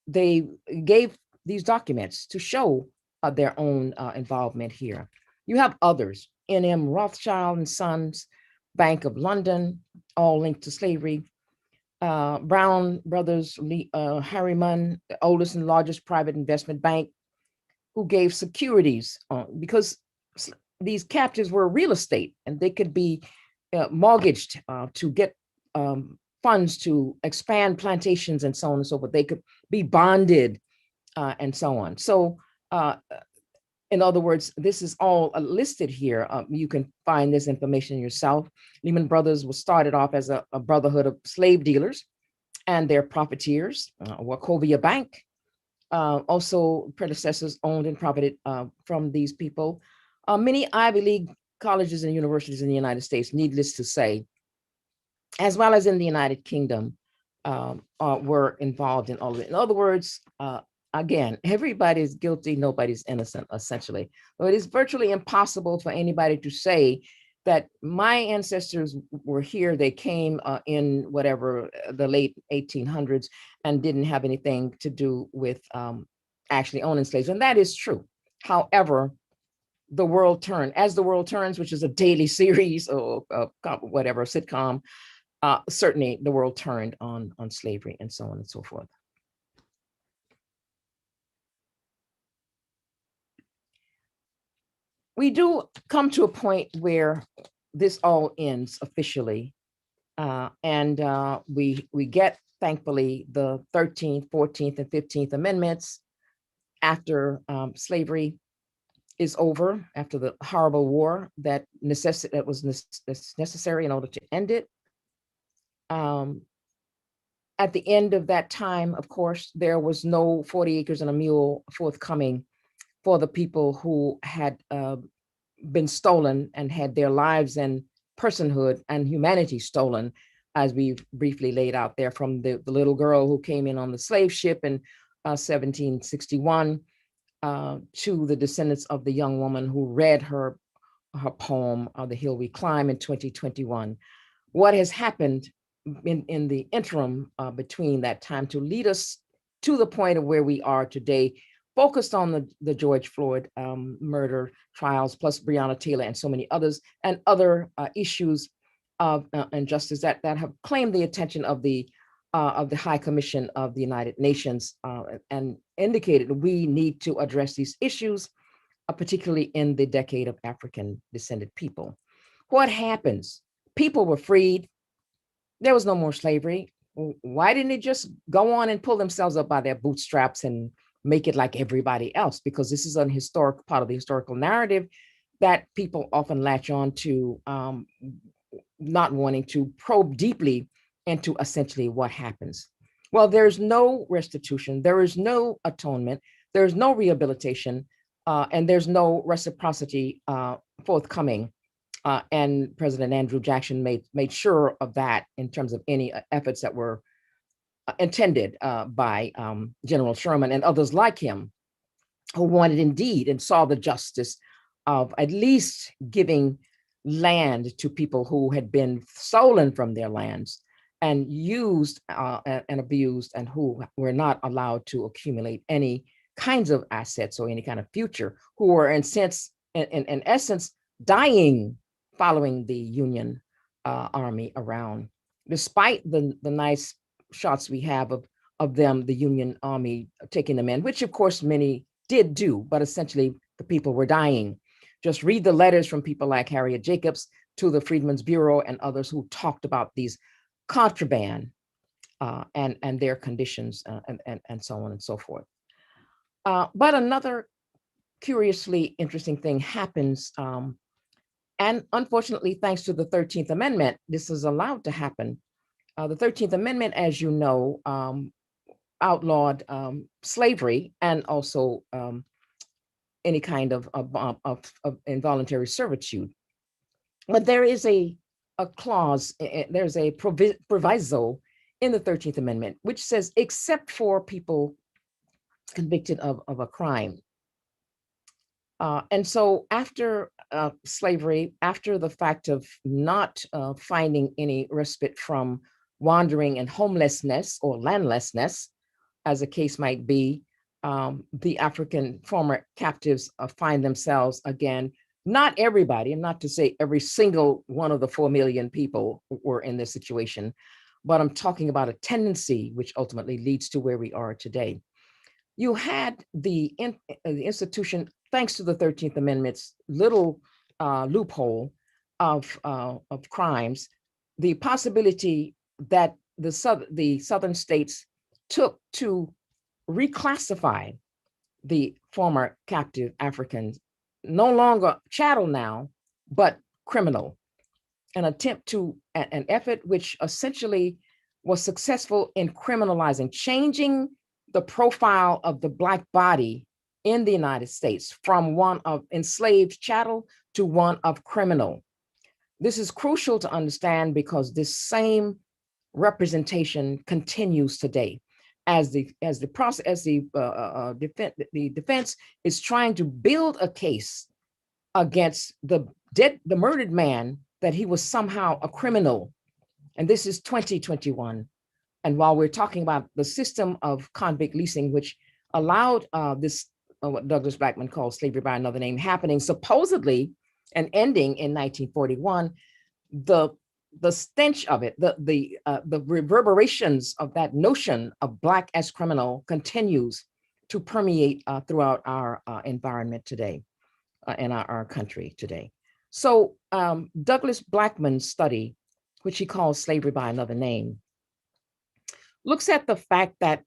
they gave these documents to show their own involvement here. You have others, N.M. Rothschild and Sons, Bank of London, all linked to slavery. Brown Brothers, Harriman, the oldest and largest private investment bank, who gave securities because these captives were real estate, and they could be mortgaged to get funds to expand plantations and so on and so forth. They could be bonded and so on. So in other words, this is all listed here. You can find this information yourself. Lehman Brothers was started off as a brotherhood of slave dealers and their profiteers. Wachovia Bank, also predecessors owned and profited from these people. Many Ivy League colleges and universities in the United States, needless to say, as well as in the United Kingdom, were involved in all of it. In other words, again, everybody's guilty, nobody's innocent, essentially. So it is virtually impossible for anybody to say that my ancestors were here, they came in whatever, the late 1800s, and didn't have anything to do with actually owning slaves. And that is true. However, the world turned. As the World Turns, which is a daily series or whatever, sitcom, certainly the world turned on slavery and so on and so forth. We do come to a point where this all ends officially, and we get, thankfully, the 13th, 14th, and 15th Amendments after slavery is over, after the horrible war that was necessary in order to end it. At the end of that time, of course, there was no 40 acres and a mule forthcoming for the people who had been stolen and had their lives and personhood and humanity stolen, as we've briefly laid out there, from the little girl who came in on the slave ship in 1761 to the descendants of the young woman who read her poem, The Hill We Climb, in 2021. What has happened in the interim between that time to lead us to the point of where we are today, focused on the George Floyd murder trials, plus Breonna Taylor and so many others, and other issues of injustice that have claimed the attention of the High Commission of the United Nations, and indicated we need to address these issues, particularly in the decade of African descended people. What happens? People were freed. There was no more slavery. Why didn't they just go on and pull themselves up by their bootstraps and make it like everybody else? Because this is an historic part of the historical narrative that people often latch on to, not wanting to probe deeply into essentially what happens. Well, there's no restitution, there is no atonement, there's no rehabilitation, and there's no reciprocity forthcoming. And President Andrew Jackson made sure of that in terms of any efforts that were intended by General Sherman and others like him, who wanted indeed and saw the justice of at least giving land to people who had been stolen from their lands and used and abused, and who were not allowed to accumulate any kinds of assets or any kind of future, who were in essence dying following the Union Army around. Despite the nice shots we have of them, the Union Army taking them in, which of course many did do, but essentially the people were dying. Just read the letters from people like Harriet Jacobs to the Freedmen's Bureau and others who talked about these contraband and their conditions and so on and so forth. But another curiously interesting thing happens, and unfortunately, thanks to the 13th Amendment, this is allowed to happen. The 13th Amendment, as you know, outlawed slavery and also any kind of involuntary servitude. But there is a clause, there's a proviso in the 13th Amendment, which says, except for people convicted of a crime. And so after slavery, after the fact of not finding any respite from wandering and homelessness or landlessness, as the case might be, the African former captives find themselves again, not everybody, and not to say every single one of the 4 million people were in this situation, but I'm talking about a tendency which ultimately leads to where we are today. You had the institution, thanks to the 13th Amendment's little loophole of crimes, the possibility that the southern states took to reclassify the former captive Africans, no longer chattel now, but criminal. An attempt to, an effort which essentially was successful in criminalizing, changing the profile of the Black body in the United States from one of enslaved chattel to one of criminal. This is crucial to understand because this same representation continues today as the defense is trying to build a case against the murdered man that he was somehow a criminal. And this is 2021. And while we're talking about the system of convict leasing, which allowed this, what Douglas Blackman calls slavery by another name, happening supposedly and ending in 1941, the stench of it, the reverberations of that notion of Black as criminal continues to permeate throughout our environment today, in our country today. So Douglas Blackman's study, which he calls slavery by another name, looks at the fact that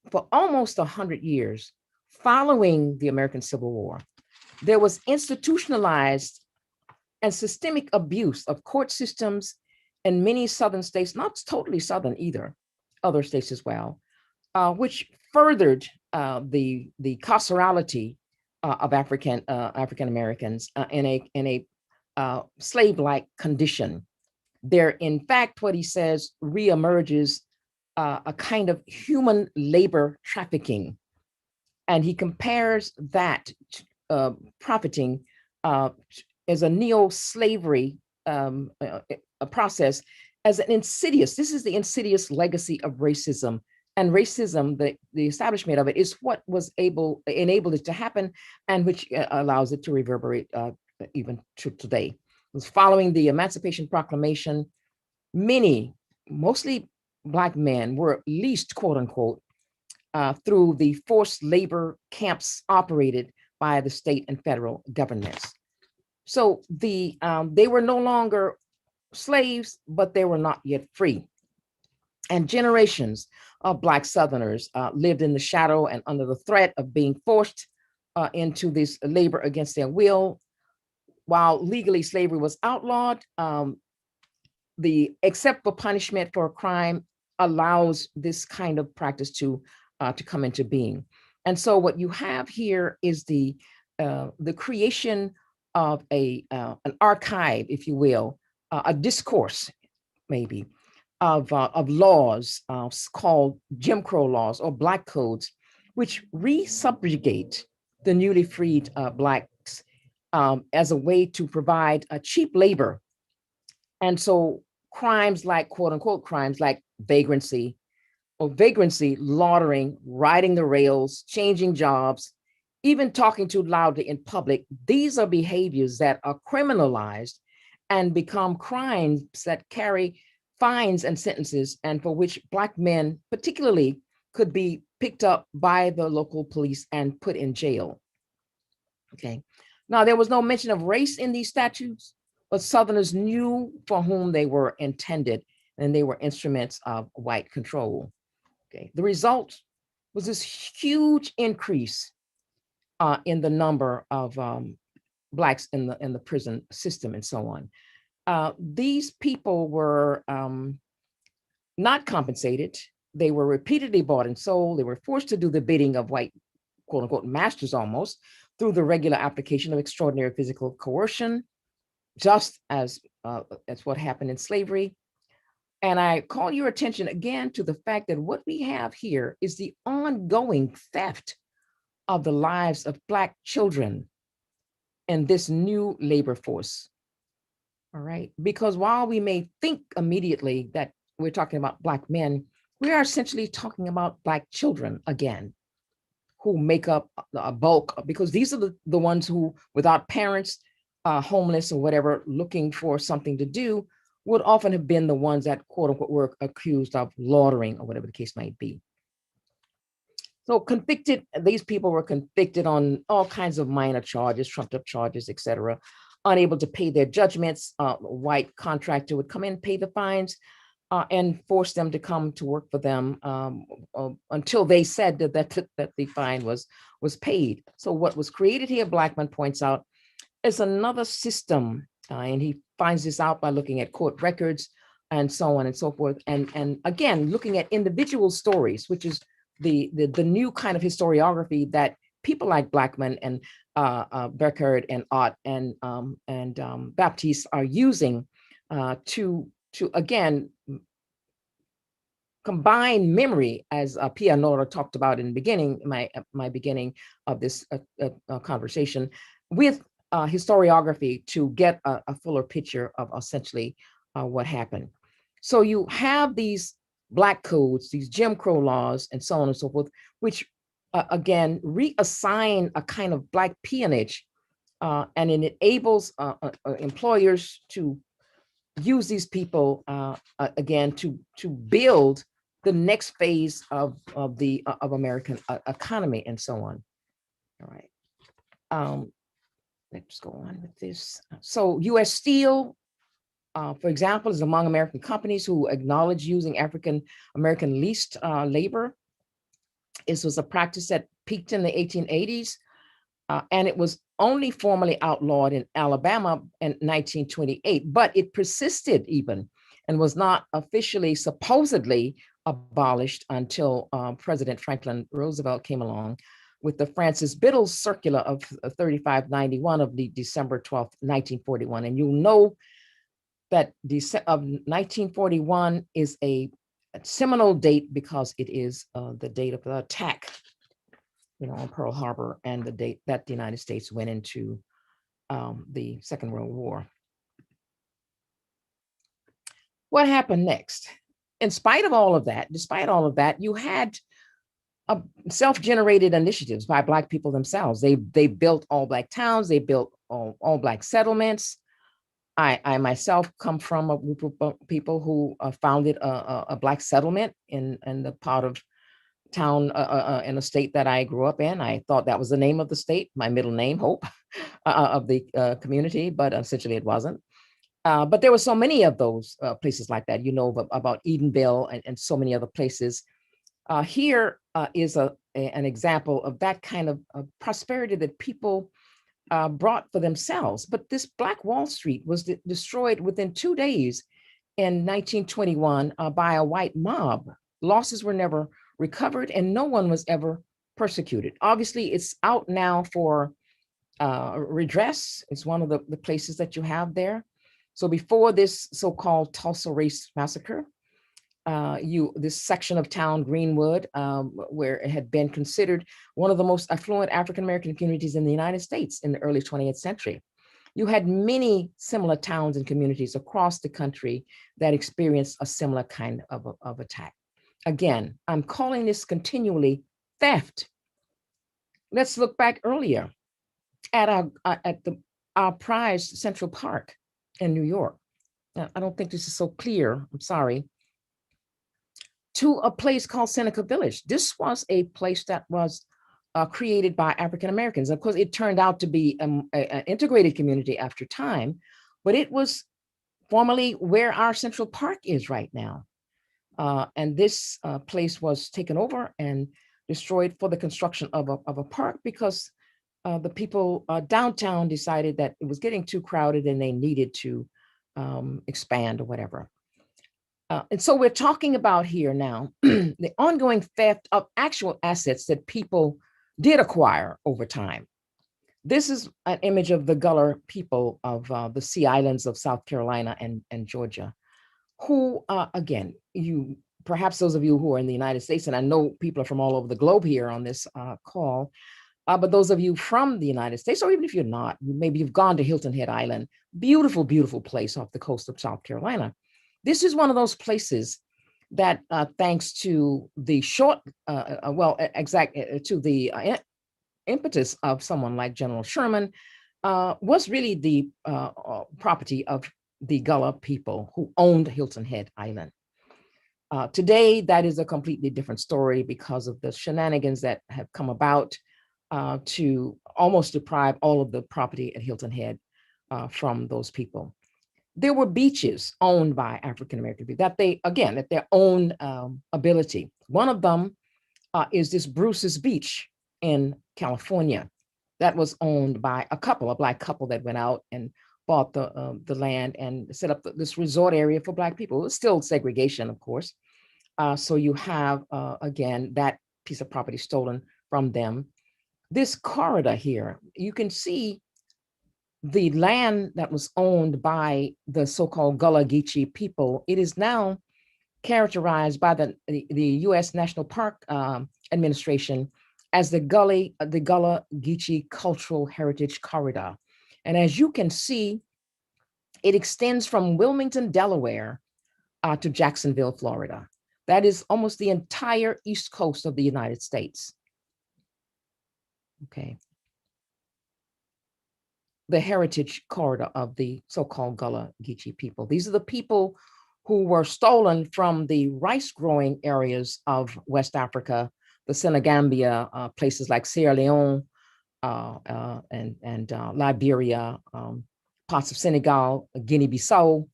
for almost 100 years following the American Civil War, there was institutionalized and systemic abuse of court systems in many southern states, not totally southern either, other states as well, which furthered the carcerality of African Americans in a slave-like condition. There, in fact, what he says reemerges a kind of human labor trafficking, and he compares that profiting as a neo-slavery a process as an insidious. This is the insidious legacy of racism, and racism, the establishment of it, is what was enabled it to happen, and which allows it to reverberate even to today. It was following the Emancipation Proclamation. Many, mostly Black men, were leased, quote unquote, through the forced labor camps operated by the state and federal governments. So they were no longer slaves, but they were not yet free. And generations of Black Southerners lived in the shadow and under the threat of being forced into this labor against their will. While legally slavery was outlawed, the except for punishment for a crime allows this kind of practice to come into being. And so what you have here is the creation of an archive, if you will, a discourse maybe of laws called Jim Crow laws or Black codes, which re-subjugate the newly freed Blacks as a way to provide a cheap labor. And so crimes like, quote unquote, crimes like vagrancy, laundering, riding the rails, changing jobs, even talking too loudly in public, these are behaviors that are criminalized and become crimes that carry fines and sentences, and for which Black men particularly could be picked up by the local police and put in jail. Okay. Now, there was no mention of race in these statutes, but Southerners knew for whom they were intended, and they were instruments of white control. Okay. The result was this huge increase in the number of Blacks in the prison system and so on. These people were not compensated. They were repeatedly bought and sold. They were forced to do the bidding of white, quote unquote, masters almost, through the regular application of extraordinary physical coercion, just as what happened in slavery. And I call your attention again to the fact that what we have here is the ongoing theft of the lives of Black children in this new labor force. All right, because while we may think immediately that we're talking about Black men, we are essentially talking about Black children again, who make up a bulk, because these are the ones who, without parents, homeless or whatever, looking for something to do, would often have been the ones that, quote unquote, were accused of laundering or whatever the case might be. So these people were convicted on all kinds of minor charges, trumped up charges, et cetera, unable to pay their judgments. A white contractor would come in, pay the fines, and force them to come to work for them until they said that the fine was paid. So what was created here, Blackman points out, is another system, and he finds this out by looking at court records and so on and so forth. And again, looking at individual stories, which is the new kind of historiography that people like Blackman and Beckert and Ott and Baptiste are using to again combine memory, as Pia Nora talked about in the beginning, my beginning of this conversation, with historiography to get a fuller picture of essentially what happened. So you have these Black codes, these Jim Crow laws, and so on and so forth, which again reassign a kind of Black peonage, and it enables employers to use these people again to build the next phase of American economy and so on. All right. Let's go on with this. So U.S. Steel, for example, is among American companies who acknowledge using African American leased labor. This was a practice that peaked in the 1880s, and it was only formally outlawed in Alabama in 1928, but it persisted even and was not officially, supposedly, abolished until President Franklin Roosevelt came along with the Francis Biddle Circular of 3591 of the December 12th, 1941. And you'll know that of 1941 is a seminal date because it is the date of the attack, on Pearl Harbor, and the date that the United States went into the Second World War. What happened next? In spite of all of that, despite all of that, you had self-generated initiatives by Black people themselves. They built all Black towns. They built all Black settlements. I myself come from a group of people who founded a Black settlement in the part of town in a state that I grew up in. I thought that was the name of the state, my middle name, Hope, of the community, but essentially it wasn't. But there were so many of those places like that, you know, about Edenville and so many other places. Here is an example of that kind of prosperity that people brought for themselves. But this Black Wall Street was destroyed within 2 days in 1921 by a white mob. Losses were never recovered and no one was ever persecuted. Obviously, it's out now for redress. It's one of the places that you have there. So before this so-called Tulsa Race Massacre, this section of town, Greenwood, where it had been considered one of the most affluent African-American communities in the United States in the early 20th century. You had many similar towns and communities across the country that experienced a similar kind of attack. Again, I'm calling this continually theft. Let's look back earlier at our prized Central Park in New York. Now, I don't think this is so clear, I'm sorry, to a place called Seneca Village. This was a place that was created by African Americans. Of course, it turned out to be an integrated community after time, but it was formerly where our Central Park is right now. And this place was taken over and destroyed for the construction of a park because the people downtown decided that it was getting too crowded and they needed to expand or whatever. And so we're talking about here now the ongoing theft of actual assets that people did acquire over time. This is an image of the Gullah people of the Sea Islands of South Carolina and Georgia, who, again, perhaps those of you who are in the United States, and I know people are from all over the globe here on this call, but those of you from the United States, or even if you're not, maybe you've gone to Hilton Head Island, beautiful, beautiful place off the coast of South Carolina. This is one of those places that, thanks to the impetus of someone like General Sherman, was really the property of the Gullah people who owned Hilton Head Island. Today, that is a completely different story because of the shenanigans that have come about to almost deprive all of the property at Hilton Head from those people. There were beaches owned by African-American people that at their own ability. One of them is this Bruce's Beach in California that was owned by a Black couple that went out and bought the land and set up this resort area for Black people. It was still segregation, of course. So you have, again, that piece of property stolen from them. This corridor here, you can see the land that was owned by the so-called Gullah Geechee people. It is now characterized by the U.S. National Park Administration as the Gullah Geechee Cultural Heritage Corridor. And as you can see, it extends from Wilmington, Delaware to Jacksonville, Florida. That is almost the entire East Coast of the United States. Okay. The heritage corridor of the so-called Gullah Geechee people. These are the people who were stolen from the rice growing areas of West Africa, the Senegambia, places like Sierra Leone and Liberia, parts of Senegal, Guinea-Bissau,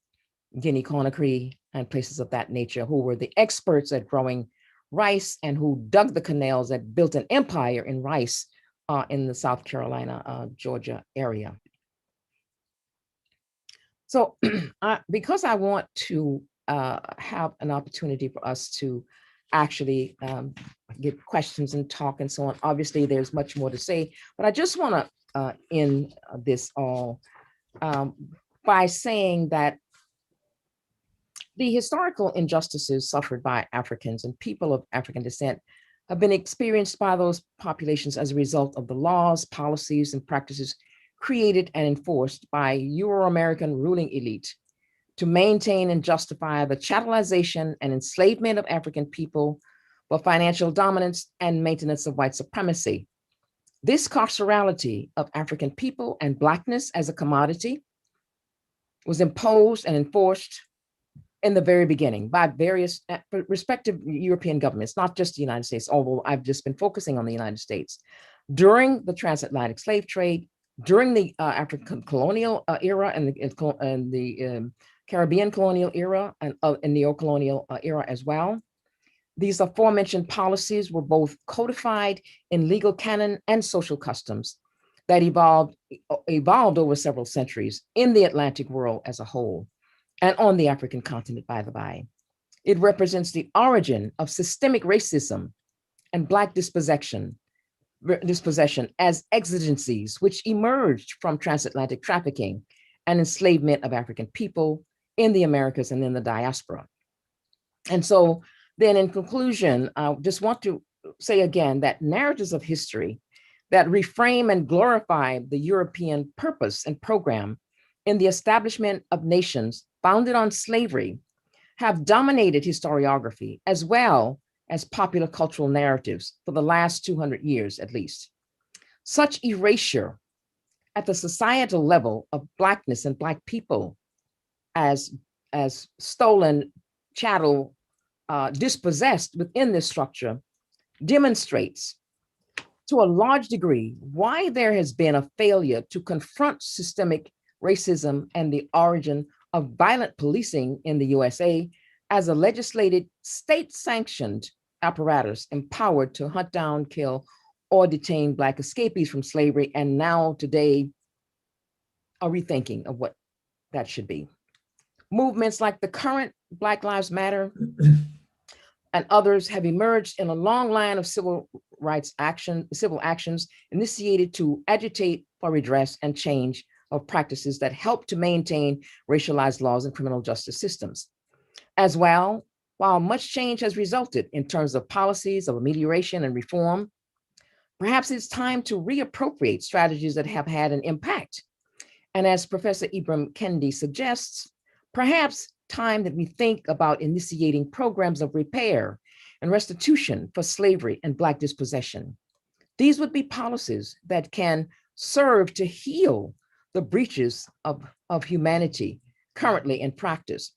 Guinea-Conakry, and places of that nature, who were the experts at growing rice and who dug the canals that built an empire in rice in the South Carolina, Georgia area. So because I want to have an opportunity for us to actually get questions and talk and so on, obviously there's much more to say, but I just want to end this all by saying that the historical injustices suffered by Africans and people of African descent have been experienced by those populations as a result of the laws, policies, and practices created and enforced by Euro-American ruling elite to maintain and justify the chattelization and enslavement of African people for financial dominance and maintenance of white supremacy. This carcerality of African people and Blackness as a commodity was imposed and enforced in the very beginning by various respective European governments, not just the United States, although I've just been focusing on the United States, during the transatlantic slave trade, during the African colonial era and the Caribbean colonial era and neo-colonial era as well. These aforementioned policies were both codified in legal canon and social customs that evolved over several centuries in the Atlantic world as a whole and on the African continent, by the by. It represents the origin of systemic racism and Black dispossession as exigencies which emerged from transatlantic trafficking and enslavement of African people in the Americas and in the diaspora. And so then in conclusion, I just want to say again that narratives of history that reframe and glorify the European purpose and program in the establishment of nations founded on slavery have dominated historiography as well as popular cultural narratives for the last 200 years at least. Such erasure at the societal level of Blackness and Black people as stolen, chattel, dispossessed within this structure demonstrates to a large degree why there has been a failure to confront systemic racism and the origin of violent policing in the USA as a legislated, state-sanctioned apparatus empowered to hunt down, kill, or detain Black escapees from slavery, and now today a rethinking of what that should be. Movements like the current Black Lives Matter and others have emerged in a long line of civil actions initiated to agitate for redress and change of practices that help to maintain racialized laws and criminal justice systems. As well, while much change has resulted in terms of policies of amelioration and reform, perhaps it's time to reappropriate strategies that have had an impact. And as Professor Ibram Kendi suggests, perhaps time that we think about initiating programs of repair and restitution for slavery and Black dispossession. These would be policies that can serve to heal the breaches of humanity currently in practice,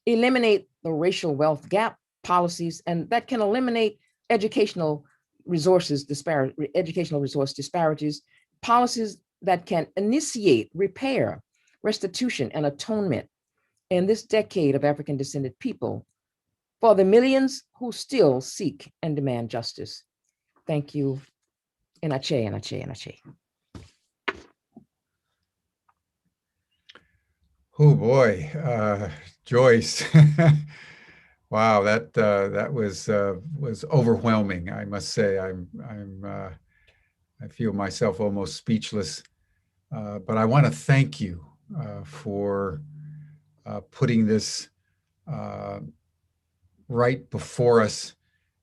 eliminate the racial wealth gap policies, and that can eliminate educational resource disparities, policies that can initiate repair, restitution, and atonement in this decade of African descended people for the millions who still seek and demand justice. Thank you. And Ache, and Ache, and Ache. Oh boy, Joyce. Wow, that was overwhelming. I must say, I feel myself almost speechless. But I want to thank you for putting this right before us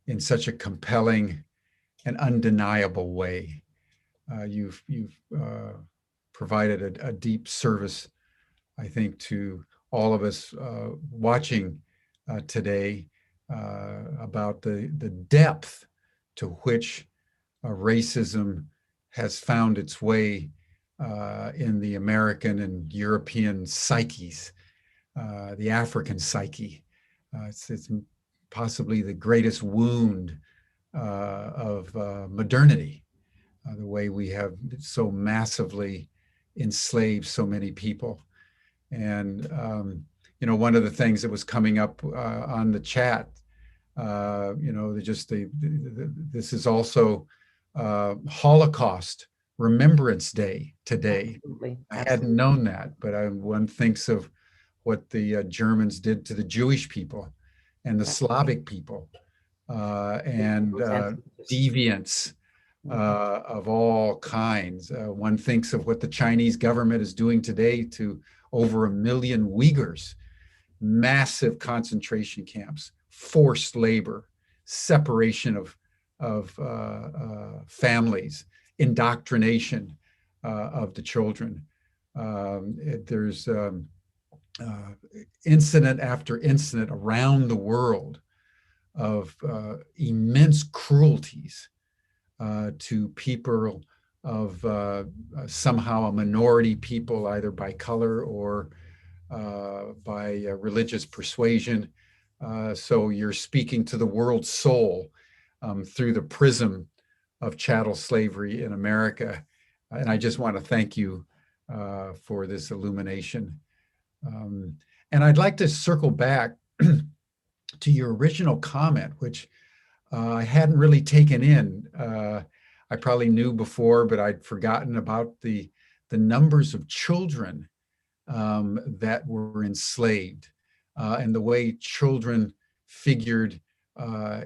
in such a compelling and undeniable way. You've provided a deep service, I think, to all of us watching today about the depth to which racism has found its way in the American and European psyches, the African psyche. It's possibly the greatest wound of modernity, the way we have so massively enslaved so many people. And, one of the things that was coming up on the chat, this is also Holocaust Remembrance Day today. Absolutely. I hadn't known that, but one thinks of what the Germans did to the Jewish people and the Slavic people and deviants of all kinds. One thinks of what the Chinese government is doing today to over 1 million Uyghurs, massive concentration camps, forced labor, separation of families, indoctrination of the children. There's incident after incident around the world of immense cruelties to people of somehow a minority people, either by color or by religious persuasion. So you're speaking to the world's soul through the prism of chattel slavery in America. And I just want to thank you for this illumination. And I'd like to circle back to your original comment, which I hadn't really taken in. I probably knew before, but I'd forgotten about the numbers of children that were enslaved and the way children figured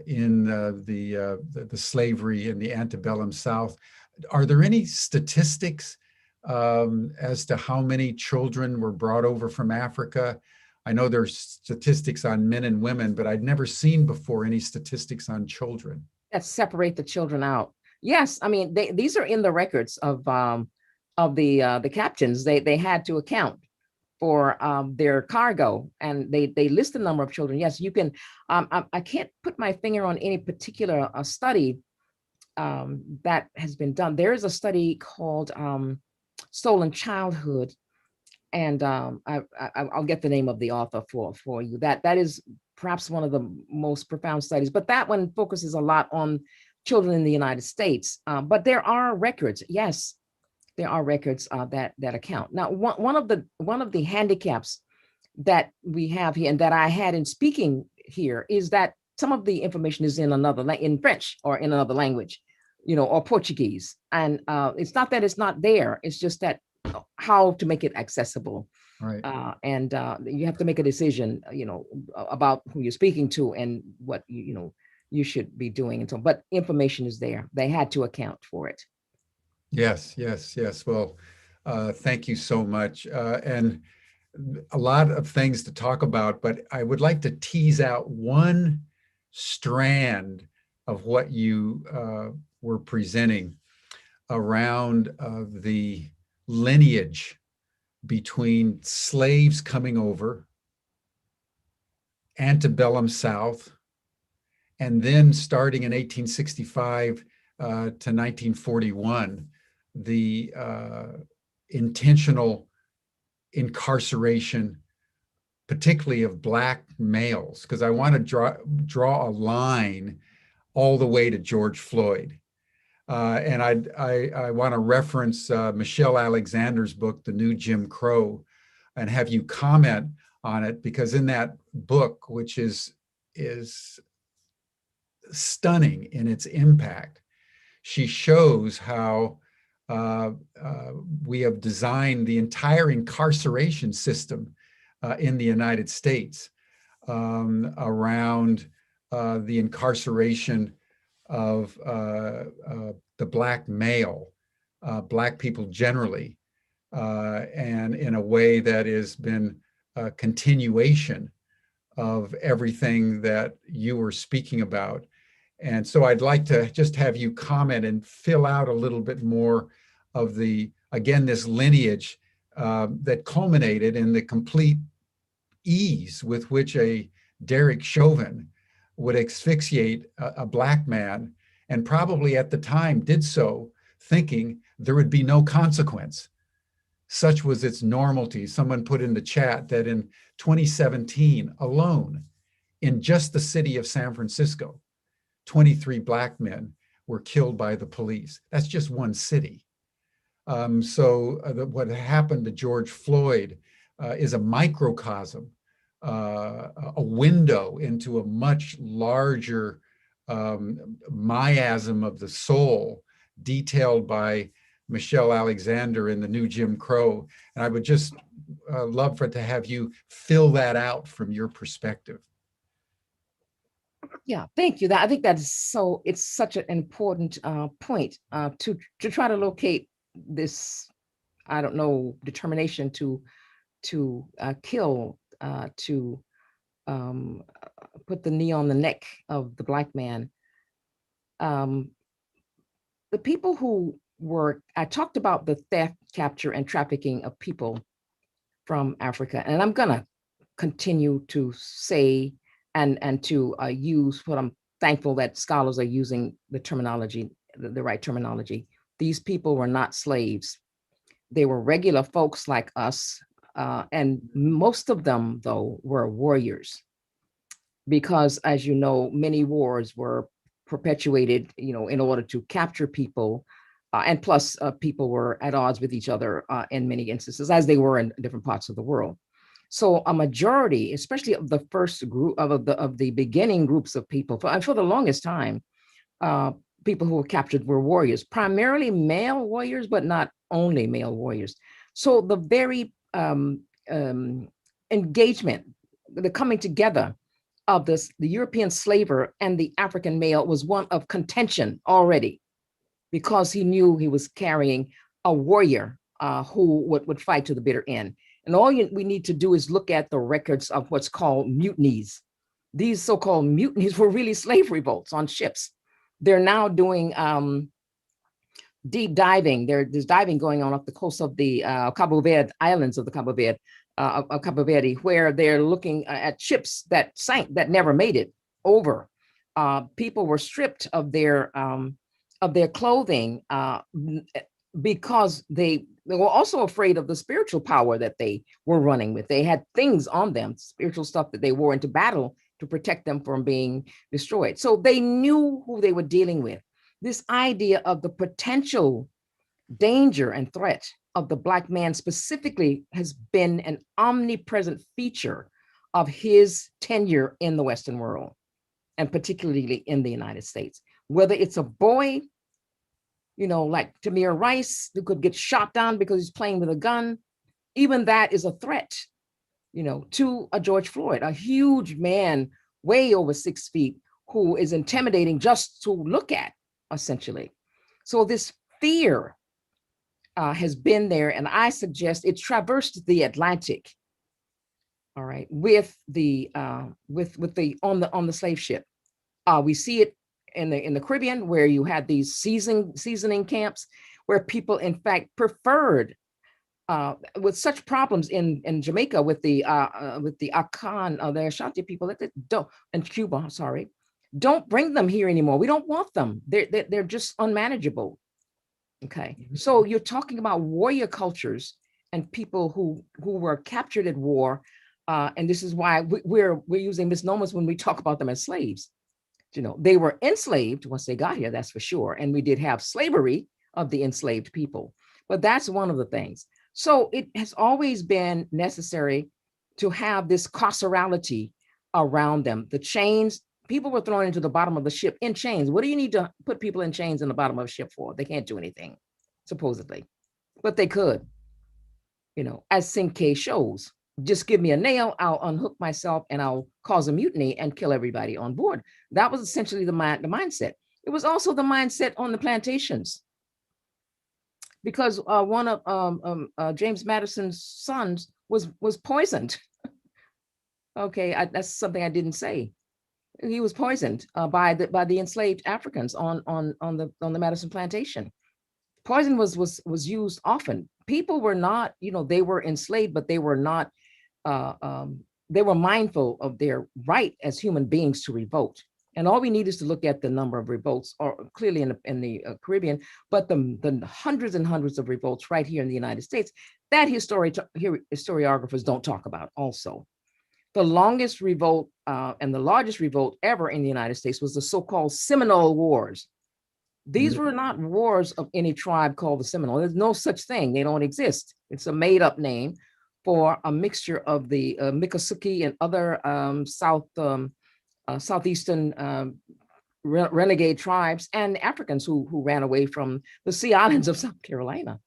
in the slavery in the antebellum South. Are there any statistics as to how many children were brought over from Africa? I know there's statistics on men and women, but I'd never seen before any statistics on children. That separate the children out. Yes, I mean these are in the records of the captains. They had to account for their cargo, and they list the number of children. Yes, you can. I can't put my finger on any particular study that has been done. There is a study called Stolen Childhood, and I'll get the name of the author for you. That is perhaps one of the most profound studies, but that one focuses a lot on children in the United States. But there are records, yes, there are records that account. Now, one of the handicaps that we have here and that I had in speaking here is that some of the information is in in French or in another language, or Portuguese. And it's not that it's not there. It's just that how to make it accessible. Right. And you have to make a decision, about who you're speaking to and what you should be doing. And so, but information is there. They had to account for it. Yes, yes, yes. Well, thank you so much. And a lot of things to talk about, but I would like to tease out one strand of what you were presenting around the lineage between slaves coming over, antebellum South, and then starting in 1865 to 1941, the intentional incarceration, particularly of Black males, because I want to draw a line all the way to George Floyd. And I want to reference Michelle Alexander's book, The New Jim Crow, and have you comment on it, because in that book, which is stunning in its impact, she shows how we have designed the entire incarceration system in the United States around the incarceration of the Black male, Black people generally, and in a way that has been a continuation of everything that you were speaking about. And so I'd like to just have you comment and fill out a little bit more of this lineage that culminated in the complete ease with which a Derek Chauvin would asphyxiate a Black man, and probably at the time did so thinking there would be no consequence. Such was its normality. Someone put in the chat that in 2017 alone, in just the city of San Francisco, 23 Black men were killed by the police. That's just one city. What happened to George Floyd is a microcosm, a window into a much larger miasm of the soul, detailed by Michelle Alexander in The New Jim Crow. And I would just love to have you fill that out from your perspective. Yeah, thank you. I think it's such an important point to try to locate this, I don't know, determination to kill, to put the knee on the neck of the Black man. The people who I talked about the theft, capture, and trafficking of people from Africa, and I'm gonna continue to say and to use what I'm thankful that scholars are using the terminology, the right terminology. These people were not slaves. They were regular folks like us, And most of them, though, were warriors, because, as you know, many wars were perpetuated, in order to capture people. And plus, people were at odds with each other in many instances, as they were in different parts of the world. So a majority, especially of the first group of the beginning groups of people, for the longest time, people who were captured were warriors, primarily male warriors, but not only male warriors. So the very engagement, the coming together of the European slaver and the African male was one of contention already, because he knew he was carrying a warrior who would fight to the bitter end. And all we need to do is look at the records of what's called mutinies. These so-called mutinies were really slave revolts on ships. They're now doing deep diving. There's diving going on off the coast of the Cabo Verde islands of the Cabo Verde, where they're looking at ships that sank, that never made it over. People were stripped of their clothing because they were also afraid of the spiritual power that they were running with. They had things on them, spiritual stuff that they wore into battle to protect them from being destroyed. So they knew who they were dealing with. This idea of the potential danger and threat of the Black man specifically has been an omnipresent feature of his tenure in the Western world, and particularly in the United States. Whether it's a boy, like Tamir Rice, who could get shot down because he's playing with a gun, even that is a threat, to a George Floyd, a huge man, way over 6 feet, who is intimidating just to look at, essentially. So this fear has been there, and I suggest it traversed the Atlantic. All right, with the on the slave ship. We see it in the Caribbean, where you had these seasoning camps, where people, in fact, preferred, with such problems in Jamaica with the Akan, the Ashanti people, that don't, and Cuba, sorry, don't bring them here anymore. We don't want them. They're just unmanageable. Okay, so you're talking about warrior cultures and people who were captured at war, and this is why we're using misnomers when we talk about them as slaves. They were enslaved once they got here, that's for sure, and we did have slavery of the enslaved people, but that's one of the things. So it has always been necessary to have this carcerality around them. The chains, people were thrown into the bottom of the ship in chains. What do you need to put people in chains in the bottom of a ship for? They can't do anything, supposedly, but they could, as Cinque shows. Just give me a nail, I'll unhook myself, and I'll cause a mutiny and kill everybody on board. That was essentially the mindset. It was also the mindset on the plantations, because one of James Madison's sons was poisoned. Okay, that's something I didn't say. He was poisoned by the enslaved Africans on the Madison plantation. Poison was used often. People were not, they were enslaved, but they were not. They were mindful of their right as human beings to revolt. And all we need is to look at the number of revolts, or clearly in the Caribbean, but the hundreds and hundreds of revolts right here in the United States that historiographers don't talk about also. The longest revolt and the largest revolt ever in the United States was the so-called Seminole Wars. These were not wars of any tribe called the Seminole. There's no such thing. They don't exist. It's a made-up name for a mixture of the Miccosukee and other southeastern renegade tribes and Africans who ran away from the Sea Islands of South Carolina,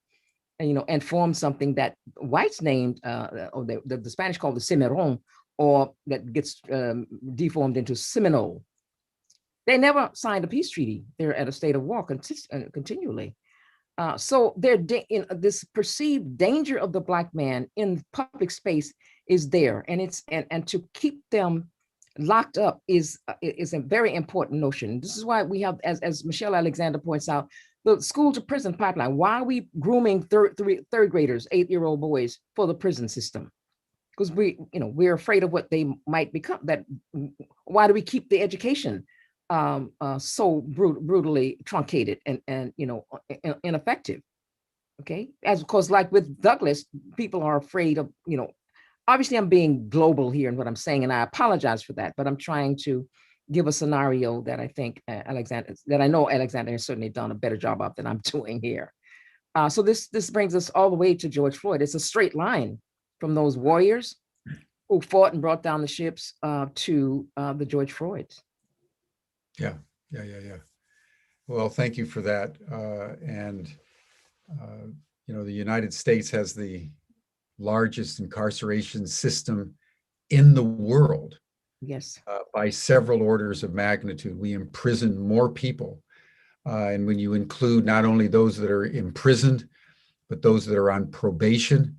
and formed something that whites named, or the Spanish called the Cimarron, or that gets deformed into Seminole. They never signed a peace treaty. They're at a state of war continually. So this perceived danger of the Black man in public space is there, and to keep them locked up is a very important notion. This is why we have, as Michelle Alexander points out, the school to prison pipeline. Why are we grooming third graders, 8-year-old boys, for the prison system? Because we're afraid of what they might become. Why do we keep the education so brutally truncated and ineffective? Okay, as of course, like with Douglas, people are afraid of, obviously I'm being global here in what I'm saying, and I apologize for that, but I'm trying to give a scenario that I think that I know Alexander has certainly done a better job of than I'm doing here. So this brings us all the way to George Floyd. It's a straight line from those warriors who fought and brought down the ships to the George Floyds. Yeah. Well, thank you for that. The United States has the largest incarceration system in the world. Yes. By several orders of magnitude. We imprison more people. And when you include not only those that are imprisoned, but those that are on probation,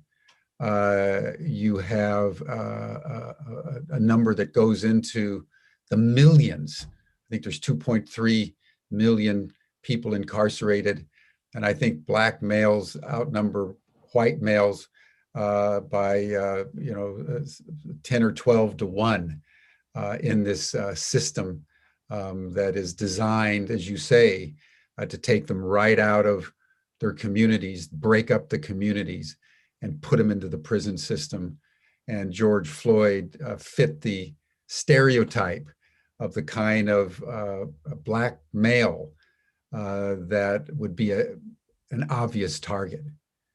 you have a number that goes into the millions. I think there's 2.3 million people incarcerated. And I think black males outnumber white males by 10 or 12 to 1 in this system that is designed, as you say, to take them right out of their communities, break up the communities, and put them into the prison system. And George Floyd fit the stereotype of the kind of black male that would be an obvious target.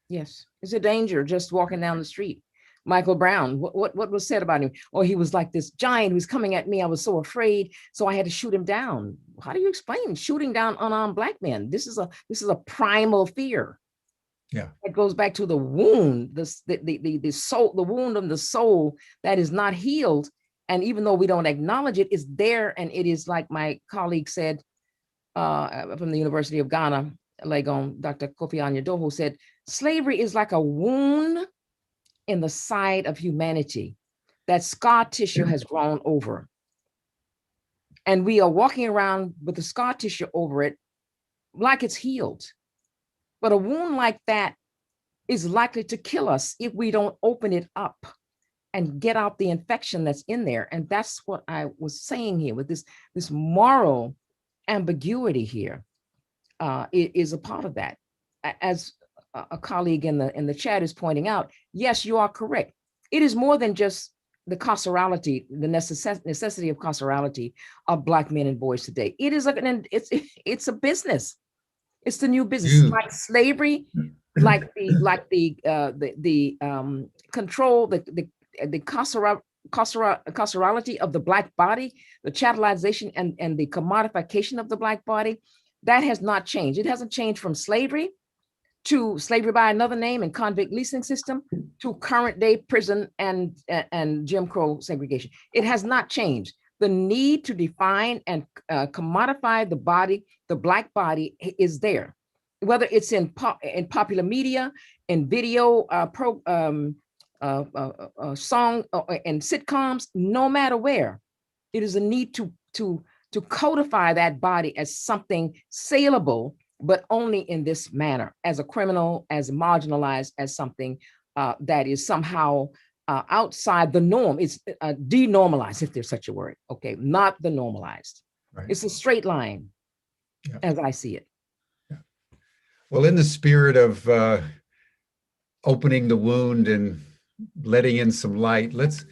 Yes, it's a danger just walking down the street. Michael Brown, what was said about him? Oh, he was like this giant who was coming at me. I was so afraid, so I had to shoot him down. How do you explain shooting down unarmed black men? This is a primal fear. Yeah, it goes back to the wound, the soul, the wound of the soul that is not healed. And even though we don't acknowledge it, it's there. And it is like my colleague said from the University of Ghana, Legon, Dr. Kofi Anyadoho said, slavery is like a wound in the side of humanity that scar tissue has grown over. And we are walking around with the scar tissue over it like it's healed. But a wound like that is likely to kill us if we don't open it up and get out the infection that's in there. And that's what I was saying here with this moral ambiguity here. It is a part of that. As a colleague in the chat is pointing out, yes, you are correct. It is more than just the carcerality, the necessity of carcerality of black men and boys today. It is it's a business. It's the new business, like slavery, like the control, the carcerality of the black body, the chattelization and the commodification of the black body. That has not changed. It hasn't changed from slavery to slavery by another name and convict leasing system to current day prison and Jim Crow segregation. It has not changed. The need to define and commodify the body, the black body, is there. Whether it's in popular media, in video, song, and sitcoms, no matter where, it is a need to codify that body as something saleable, but only in this manner, as a criminal, as marginalized, as something that is somehow outside the norm. It's denormalized, if there's such a word. Okay, not the normalized. Right. It's a straight line, as I see it. Yeah. Well, in the spirit of opening the wound and letting in some light, let's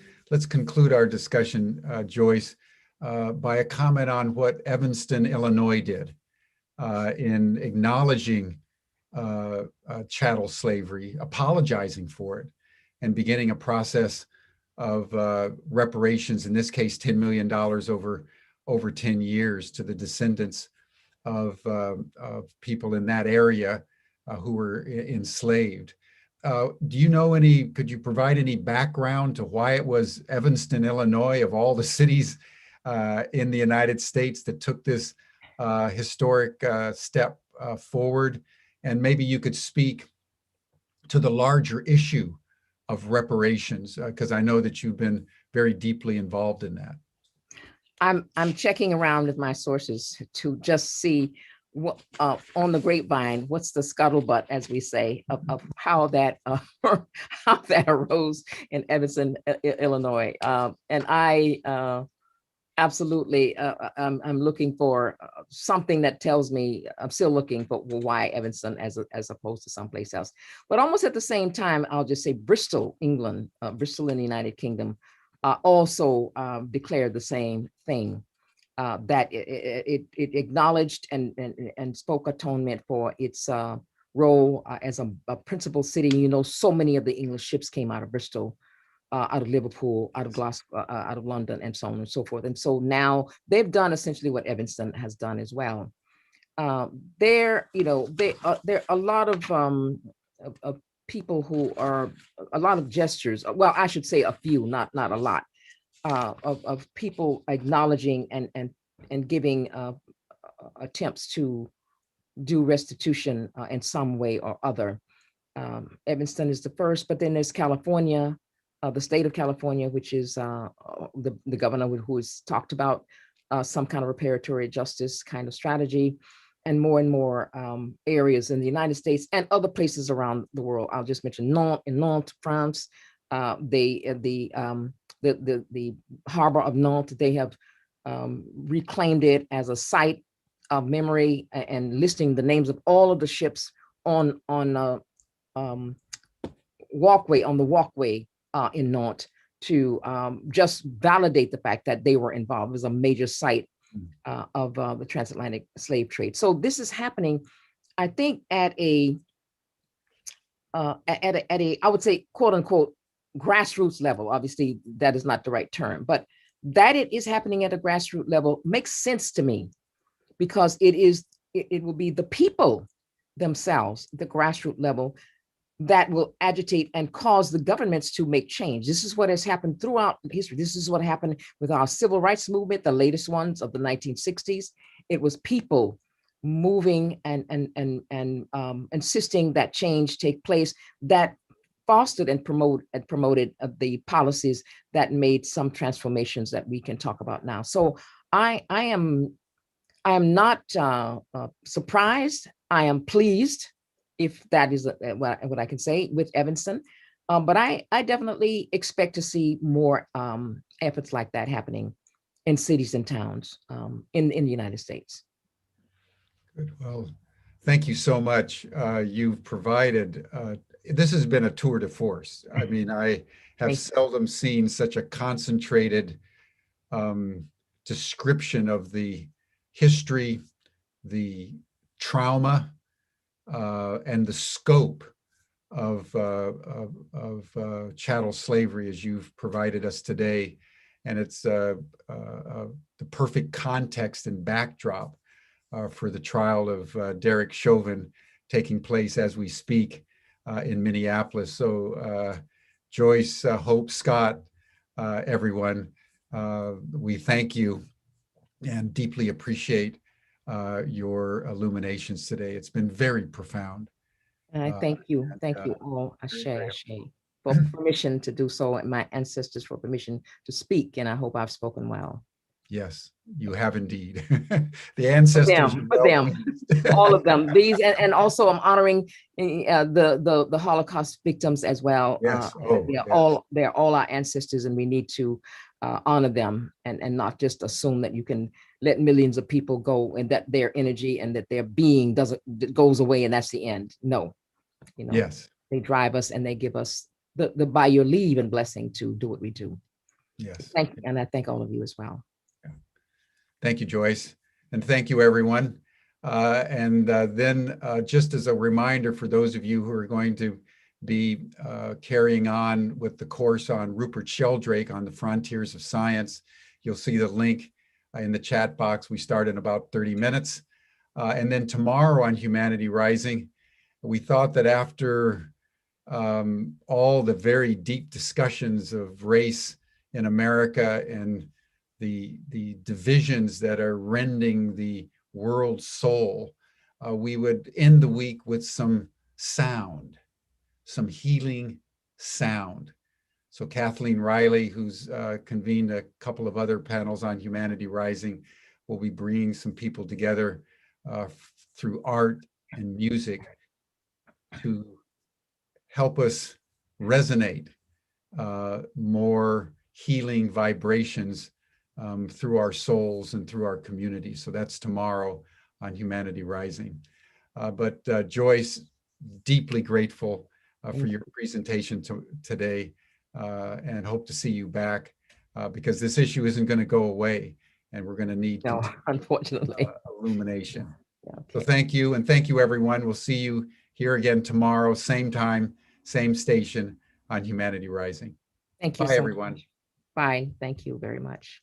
conclude our discussion, Joyce, by a comment on what Evanston, Illinois did in acknowledging chattel slavery, apologizing for it, and beginning a process of reparations, in this case, $10 million over 10 years to the descendants of people in that area who were enslaved. Do you know could you provide any background to why it was Evanston, Illinois, of all the cities in the United States, that took this historic step forward? And maybe you could speak to the larger issue of reparations, because I know that you've been very deeply involved in that. I'm checking around with my sources to just see what on the grapevine, what's the scuttlebutt, as we say, of how that arose in Evanston, Illinois. And I Absolutely. I'm looking for something that tells me I'm still looking for why Evanston as opposed to someplace else. But almost at the same time, I'll just say Bristol, England, Bristol in the United Kingdom, also declared the same thing. That it acknowledged and spoke atonement for its role as a principal city. You know, so many of the English ships came out of Bristol, out of Liverpool, out of Glasgow, out of London, and so on and so forth. And so now they've done essentially what Evanston has done as well. There are a lot of people who are a lot of gestures. Well, I should say a few, not a lot, of people acknowledging and giving attempts to do restitution in some way or other. Evanston is the first, but then there's California, the state of California, which is the governor who has talked about some kind of reparatory justice kind of strategy, and more areas in the United States and other places around the world. I'll just mention Nantes, France. The harbor of Nantes, they have reclaimed it as a site of memory and listing the names of all of the ships on the walkway in Nantes to just validate the fact that they were involved. It was a major site of the transatlantic slave trade. So this is happening, I think, at a I would say, quote unquote, grassroots level. Obviously, that is not the right term, but that it is happening at a grassroots level makes sense to me, because it will be the people themselves, the grassroots level, that will agitate and cause the governments to make change. This is what has happened throughout history. This is what happened with our civil rights movement, the latest ones of the 1960s. It was people moving and insisting that change take place, that fostered and promoted the policies that made some transformations that we can talk about now. So I am not surprised. I am pleased, if that is what I can say, with Evanston. But I definitely expect to see more efforts like that happening in cities and towns in the United States. Good. Well, thank you so much. You've provided, this has been a tour de force. I mean, I have seldom seen such a concentrated description of the history, the trauma, and the scope of chattel slavery as you've provided us today. And it's the perfect context and backdrop for the trial of Derek Chauvin taking place as we speak in Minneapolis. So Joyce, Hope, Scott, everyone, we thank you and deeply appreciate your illuminations today. It's been very profound. And I thank you all, Ashe, for permission to do so, and my ancestors for permission to speak. And I hope I've spoken well. Yes, you have indeed. The ancestors, for them, all of them. These and also I'm honoring the Holocaust victims as well. Yes. They're all our ancestors, and we need to honor them and not just assume that you can let millions of people go and that their energy and that their being goes away and that's the end. No, yes, they drive us and they give us the by your leave and blessing to do what we do. Yes. Thank you, and I thank all of you as well. Thank you, Joyce. And thank you, everyone. Then just as a reminder for those of you who are going to be carrying on with the course on Rupert Sheldrake on the Frontiers of Science, you'll see the link in the chat box. We start in about 30 minutes. And then tomorrow on Humanity Rising, we thought that after all the very deep discussions of race in America and the divisions that are rending the world soul, we would end the week with some sound, some healing sound. So Kathleen Riley, who's convened a couple of other panels on Humanity Rising, will be bringing some people together through art and music to help us resonate more healing vibrations through our souls and through our community. So that's tomorrow on Humanity Rising. But Joyce, deeply grateful for your presentation today, and hope to see you back, because this issue isn't going to go away, and we're going to need unfortunately illumination. Okay. So thank you, and thank you, everyone. We'll see you here again tomorrow, same time, same station on Humanity Rising. Thank you. Bye, everyone. Bye. Thank you very much.